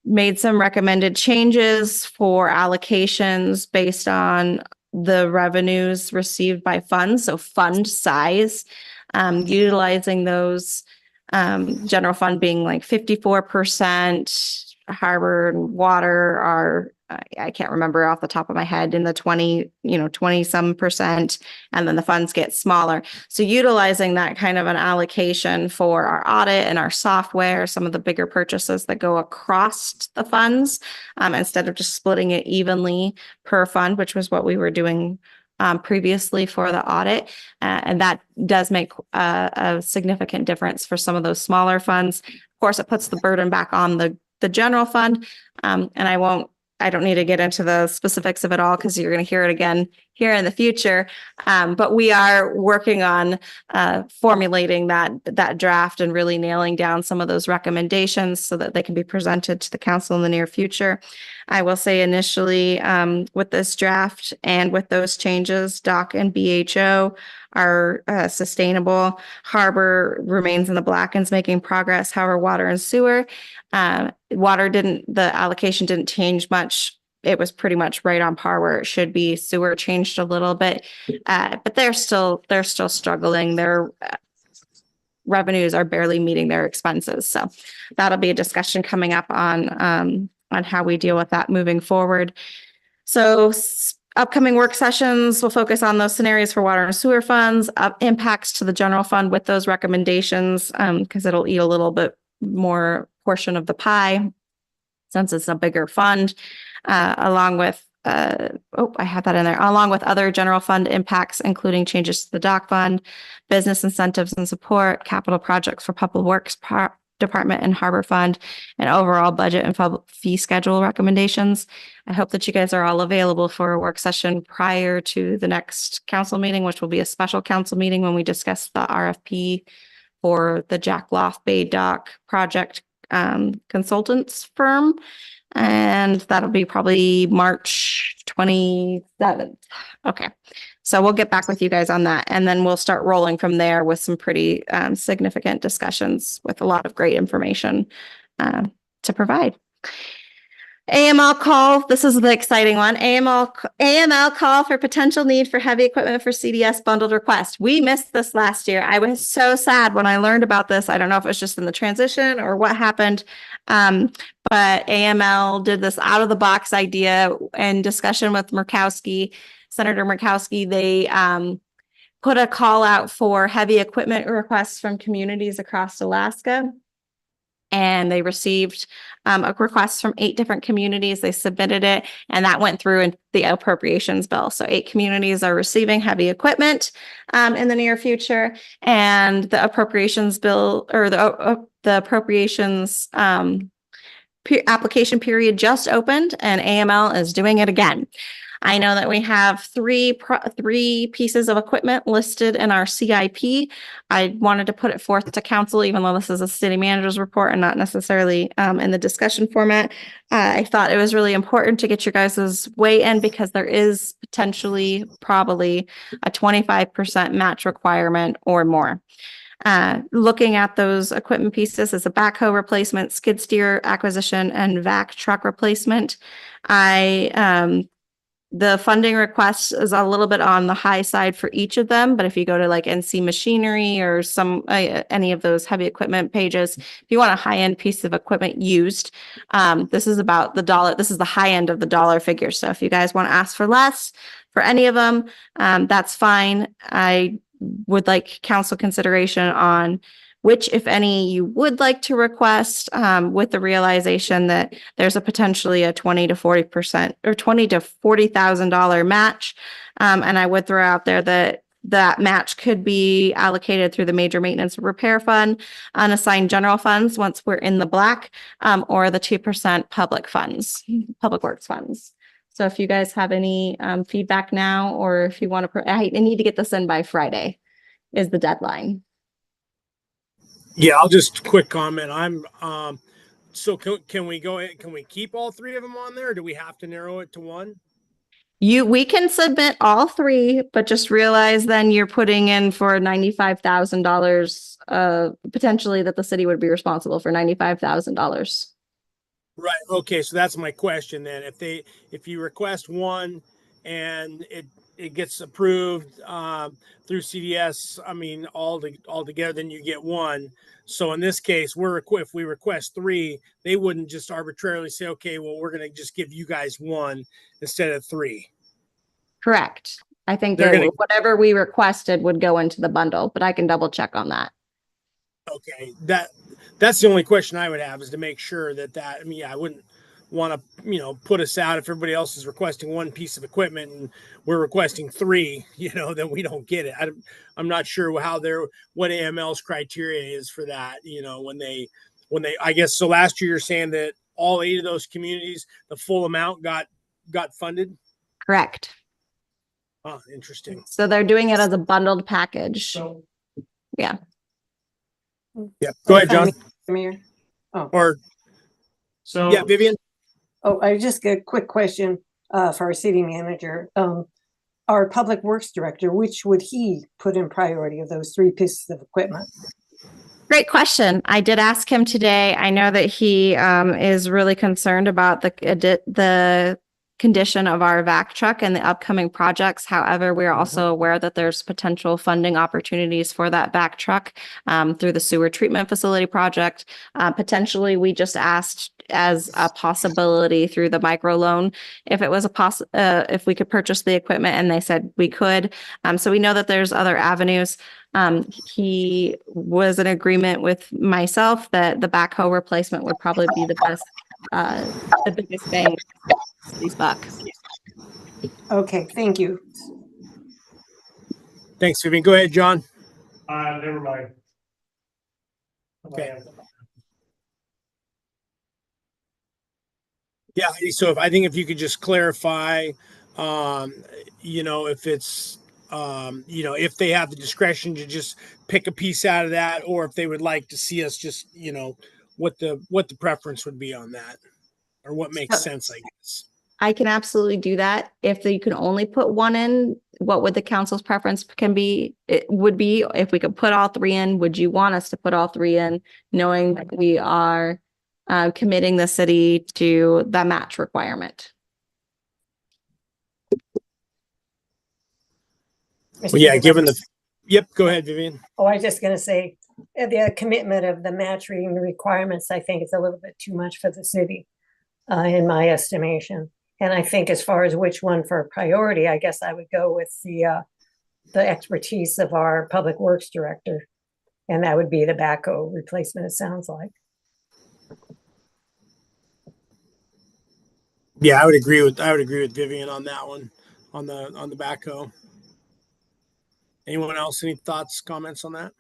made some recommended changes for allocations based on the revenues received by funds. So fund size, utilizing those, general fund being like 54%, harbor and water are, I can't remember off the top of my head, in the 20 some percent, and then the funds get smaller. So utilizing that kind of an allocation for our audit and our software, some of the bigger purchases that go across the funds, instead of just splitting it evenly per fund, which was what we were doing previously for the audit. And that does make a significant difference for some of those smaller funds. Of course, it puts the burden back on the general fund. And I don't need to get into the specifics of it all because you're going to hear it again here in the future. But we are working on formulating that draft and really nailing down some of those recommendations so that they can be presented to the council in the near future. I will say initially with this draft and with those changes, DOC and BHO are sustainable. Harbor remains in the black and is making progress. However, water and sewer, the allocation didn't change much. It was pretty much right on par where it should be. Sewer changed a little bit, but they're still struggling. Their revenues are barely meeting their expenses. So that'll be a discussion coming up on how we deal with that moving forward. So upcoming work sessions will focus on those scenarios for water and sewer funds, impacts to the general fund with those recommendations, because it'll eat a little bit more portion of the pie since it's a bigger fund, along with I had that in there, along with other general fund impacts, including changes to the DOC fund, business incentives and support, capital projects for public works department and harbor fund, and overall budget and fee schedule recommendations. I hope that you guys are all available for a work session prior to the next council meeting, which will be a special council meeting when we discuss the RFP for the Jack Loft Bay Dock project consultants firm. And that'll be probably March 27th. Okay. So we'll get back with you guys on that. And then we'll start rolling from there with some pretty significant discussions with a lot of great information to provide. AML call. This is the exciting one. AML call for potential need for heavy equipment for CDS bundled request. We missed this last year. I was so sad when I learned about this. I don't know if it was just in the transition or what happened. But AML did this out of the box idea in discussion with Senator Murkowski. They put a call out for heavy equipment requests from communities across Alaska. And they received a request from 8 different communities. They submitted it, and that went through in the appropriations bill. So 8 communities are receiving heavy equipment in the near future, and the appropriations bill, or the appropriations application period just opened, and AML is doing it again. I know that we have three pieces of equipment listed in our CIP. I wanted to put it forth to council, even though this is a city manager's report and not necessarily in the discussion format. I thought it was really important to get your guys' weigh in because there is potentially probably a 25% match requirement or more. Looking at those equipment pieces as a backhoe replacement, skid steer acquisition, and vac truck replacement. The funding request is a little bit on the high side for each of them, but if you go to like NC Machinery or any of those heavy equipment pages, if you want a high-end piece of equipment used, this is about the dollar. This is the high end of the dollar figure. So if you guys want to ask for less for any of them, that's fine. I would like council consideration on which, if any, you would like to request, with the realization that there's a potentially a 20 to 40% or $20,000 to $40,000 match. And I would throw out there that match could be allocated through the major maintenance repair fund, unassigned general funds once we're in the black, or the 2% public works funds. So if you guys have any feedback now, or if you want to, I need to get this in by Friday is the deadline. Yeah, I'll just quick comment. I'm So can we go ahead? Can we keep all three of them on there? Or do we have to narrow it to one? We can submit all three, but just realize then you're putting in for $95,000, potentially that the city would be responsible for $95,000. Right. Okay. So that's my question then. If you request one and it gets approved through CDS, I mean, all together, then you get one. So in this case, if we request three, they wouldn't just arbitrarily say, okay, well, we're going to just give you guys one instead of three. Correct. I think They're that gonna- whatever we requested would go into the bundle, but I can double check on that. Okay. That's the only question I would have, is to make sure I mean, yeah, I wouldn't want to, put us out if everybody else is requesting one piece of equipment and we're requesting three, then we don't get it. I'm not sure what AML's criteria is for that, I guess, so last year you're saying that all 8 of those communities, the full amount got funded. Correct. Oh, interesting. So they're doing it as a bundled package. So Yeah. Yeah. Go ahead, John. Mayor. Oh, Or so yeah, Vivian. I just got a quick question for our city manager. Our public works director, which would he put in priority of those 3 pieces of equipment? Great question. I did ask him today. I know that he is really concerned about the condition of our vac truck and the upcoming projects. However, we are also aware that there's potential funding opportunities for that vac truck through the sewer treatment facility project. Potentially, we just asked as a possibility through the microloan if it was if we could purchase the equipment, and they said we could. So we know that there's other avenues. He was in agreement with myself that the backhoe replacement would probably be the best, the biggest bang for these buck. Okay, thank you. Thanks, Vivian. Go ahead, John. never mind. Okay. Yeah, so if you could just clarify, if it's, if they have the discretion to just pick a piece out of that, or if they would like to see us just, what the preference would be on that, or what makes sense, I guess. I can absolutely do that. If you can only put one in, what would the council's preference would be if we could put all 3 in? Would you want us to put all 3 in, knowing that we are committing the city to the match requirement? Well, yeah, yep, go ahead, Vivian. Oh, I was just going to say the commitment of the match reading the requirements, I think it's a little bit too much for the city, in my estimation. And I think as far as which one for priority, I guess I would go with the expertise of our public works director. And that would be the backhoe replacement, it sounds like. Yeah, I would agree with Vivian on that one, on the backhoe. Anyone else? Any thoughts, comments on that?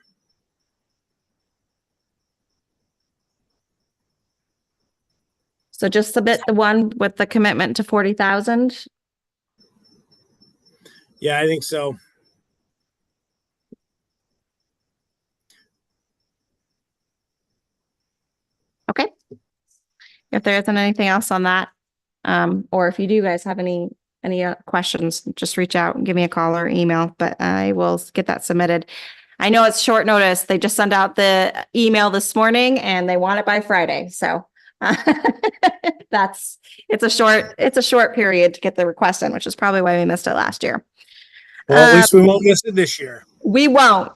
So just submit the one with the commitment to 40,000. Yeah, I think so. Okay. If there isn't anything else on that, or if you do guys have any questions, just reach out and give me a call or email, but I will get that submitted. I know it's short notice. They just sent out the email this morning and they want it by Friday. So it's a short period to get the request in, which is probably why we missed it last year. Well, at least we won't miss it this year. We won't.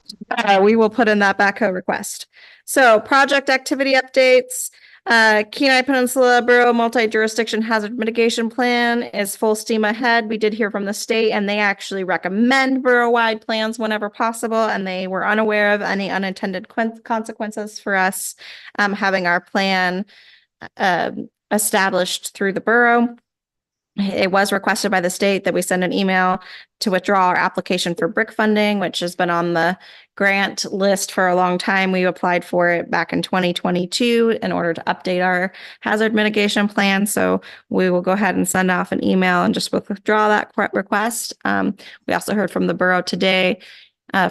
We will put in that backhoe request. So project activity updates. Kenai Peninsula Borough Multi-Jurisdiction Hazard Mitigation Plan is full steam ahead. We did hear from the state and they actually recommend borough-wide plans whenever possible, and they were unaware of any unintended consequences for us having our plan established through the borough. It was requested by the state that we send an email to withdraw our application for brick funding, which has been on the grant list for a long time. We applied for it back in 2022 in order to update our hazard mitigation plan. So we will go ahead and send off an email and just withdraw that request. We also heard from the borough today.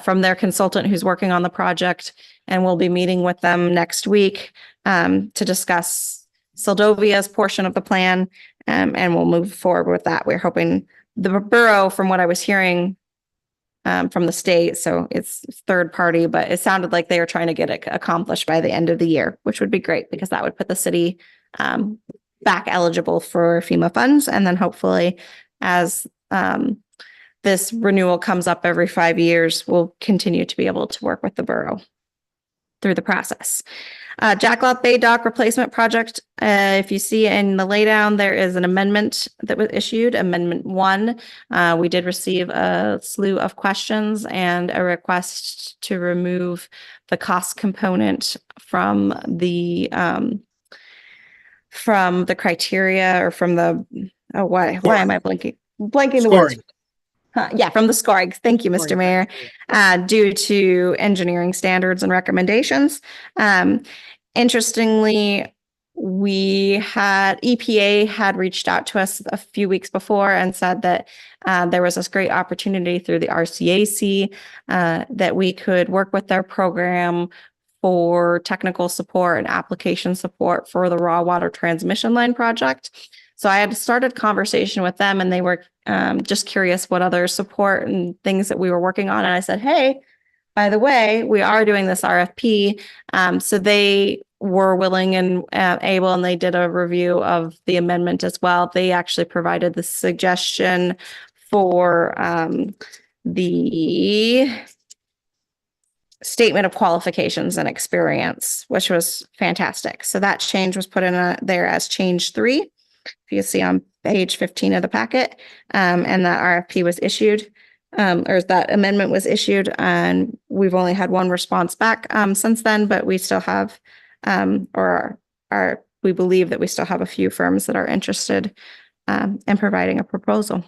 from their consultant who's working on the project. And we'll be meeting with them next week to discuss Seldovia's portion of the plan, and we'll move forward with that. We're hoping the borough, from what I was hearing from the state, so it's third party, but it sounded like they were trying to get it accomplished by the end of the year, which would be great because that would put the city back eligible for FEMA funds. And then hopefully as this renewal comes up every 5 years, we'll continue to be able to work with the borough through the process. Jackalot Bay Dock Replacement Project. If you see in the laydown, there is an amendment that was issued, Amendment 1. We did receive a slew of questions and a request to remove the cost component from the criteria, or from the, why am I blanking the words? Yeah, from the scoring. Thank you, Mr. Mayor. Due to engineering standards and recommendations. Interestingly, EPA had reached out to us a few weeks before and said that there was this great opportunity through the RCAC that we could work with their program for technical support and application support for the raw water transmission line project. So I had started conversation with them, and they were just curious what other support and things that we were working on. And I said, hey, by the way, we are doing this RFP. So they were willing and able, and they did a review of the amendment as well. They actually provided the suggestion for the statement of qualifications and experience, which was fantastic. So that change was put in there as change 3. If you see on page 15 of the packet, and that RFP was issued, or that amendment was issued, and we've only had one response back since then, but we still have, we believe that we still have a few firms that are interested in providing a proposal.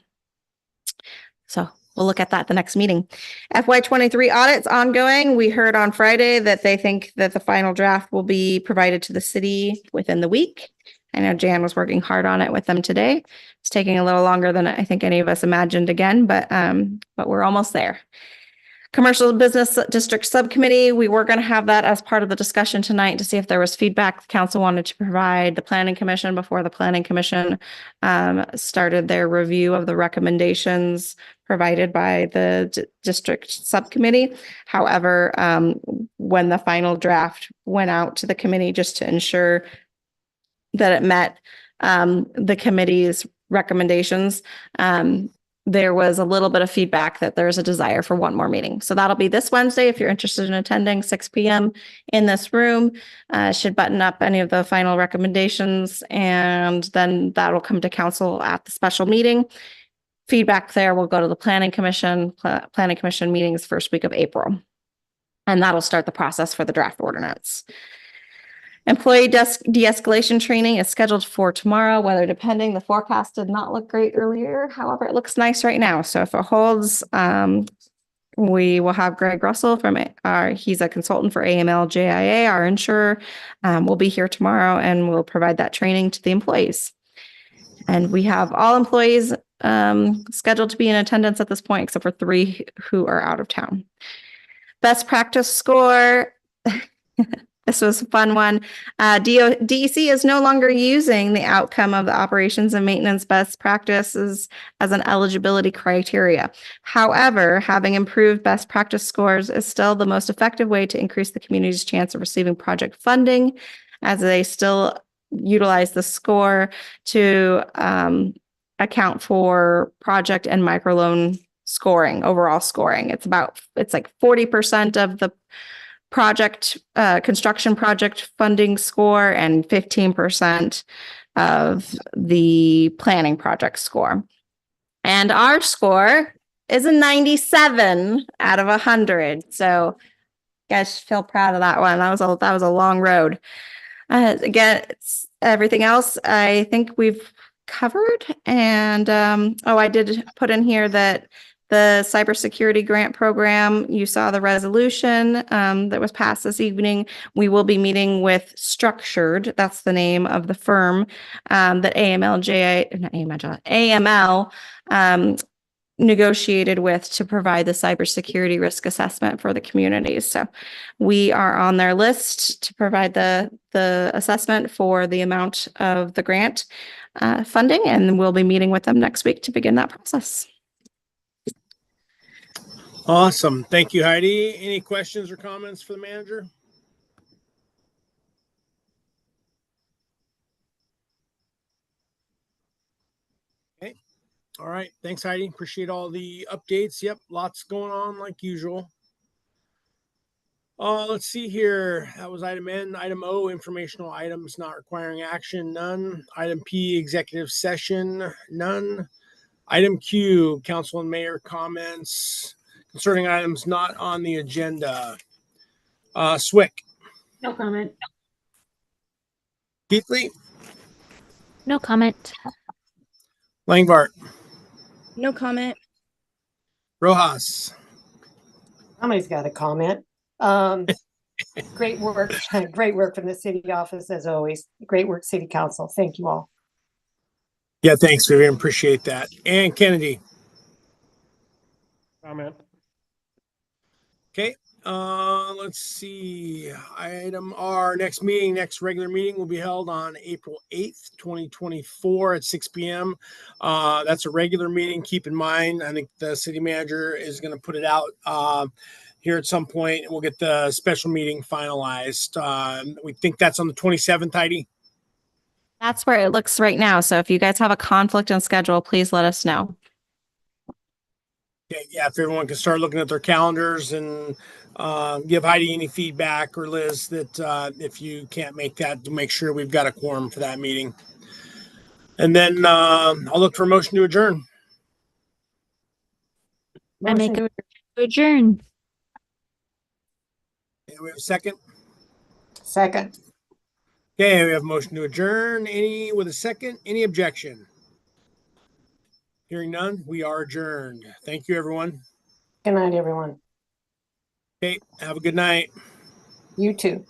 So we'll look at that at the next meeting. FY23 audits ongoing. We heard on Friday that they think that the final draft will be provided to the city within the week. I know Jan was working hard on it with them today. It's taking a little longer than I think any of us imagined again, but we're almost there. Commercial Business District Subcommittee, we were going to have that as part of the discussion tonight to see if there was feedback the council wanted to provide the Planning Commission before the Planning Commission started their review of the recommendations provided by the district subcommittee. However, when the final draft went out to the committee, just to ensure that it met the committee's recommendations, there was a little bit of feedback that there's a desire for one more meeting. So that'll be this Wednesday. If you're interested in attending, 6 p.m. in this room, should button up any of the final recommendations, and then that'll come to council at the special meeting. Feedback there will go to the Planning Commission. Planning Commission meetings first week of April. And that'll start the process for the draft ordinance. Employee de-escalation training is scheduled for tomorrow, weather depending. The forecast did not look great earlier. However, it looks nice right now. So if it holds, we will have Greg Russell from he's a consultant for AML JIA, our insurer. Will be here tomorrow, and we'll provide that training to the employees. And we have all employees scheduled to be in attendance at this point, except for 3 who are out of town. Best practice score. This was a fun one. DEC is no longer using the outcome of the operations and maintenance best practices as an eligibility criteria. However, having improved best practice scores is still the most effective way to increase the community's chance of receiving project funding, as they still utilize the score to account for project and microloan scoring, overall scoring. It's like 40% of the project construction project funding score and 15% of the planning project score. And our score is a 97 out of 100. So guys feel proud of that one. That was a long road. Again, it's everything else I think we've covered. And I did put in here that the cybersecurity grant program, you saw the resolution that was passed this evening. We will be meeting with Structured, that's the name of the firm that AML negotiated with to provide the cybersecurity risk assessment for the communities. So we are on their list to provide the assessment for the amount of the grant funding, and we'll be meeting with them next week to begin that process. Awesome. Thank you, Heidi. Any questions or comments for the manager? Okay. All right. Thanks, Heidi. Appreciate all the updates. Yep. Lots going on like usual. Let's see here. That was item N. Item O, informational items not requiring action, none. Item P, executive session, none. Item Q, council and mayor comments concerning items not on the agenda. Swick. No comment. Keithley. No comment. Langbart. No comment. Rojas. Somebody's got a comment. Great work, great work from the city office as always. Great work, city council. Thank you all. Yeah, thanks, Vivian. Appreciate that. And Kennedy. Comment. Okay. Let's see. Item R, next regular meeting will be held on April 8th, 2024 at 6 p.m. That's a regular meeting. Keep in mind, I think the city manager is going to put it out here at some point. We'll get the special meeting finalized. We think that's on the 27th, Heidi. That's where it looks right now. So if you guys have a conflict on schedule, please let us know. Okay, yeah, if everyone can start looking at their calendars and give Heidi any feedback, or Liz, that if you can't make that, to make sure we've got a quorum for that meeting. And then I'll look for a motion to adjourn. I make Motion a adjourn. Okay, we have a second. Second. Okay, we have a motion to adjourn. With a second? Any objection? Hearing none, we are adjourned. Thank you, everyone. Good night, everyone. Okay, have a good night. You too.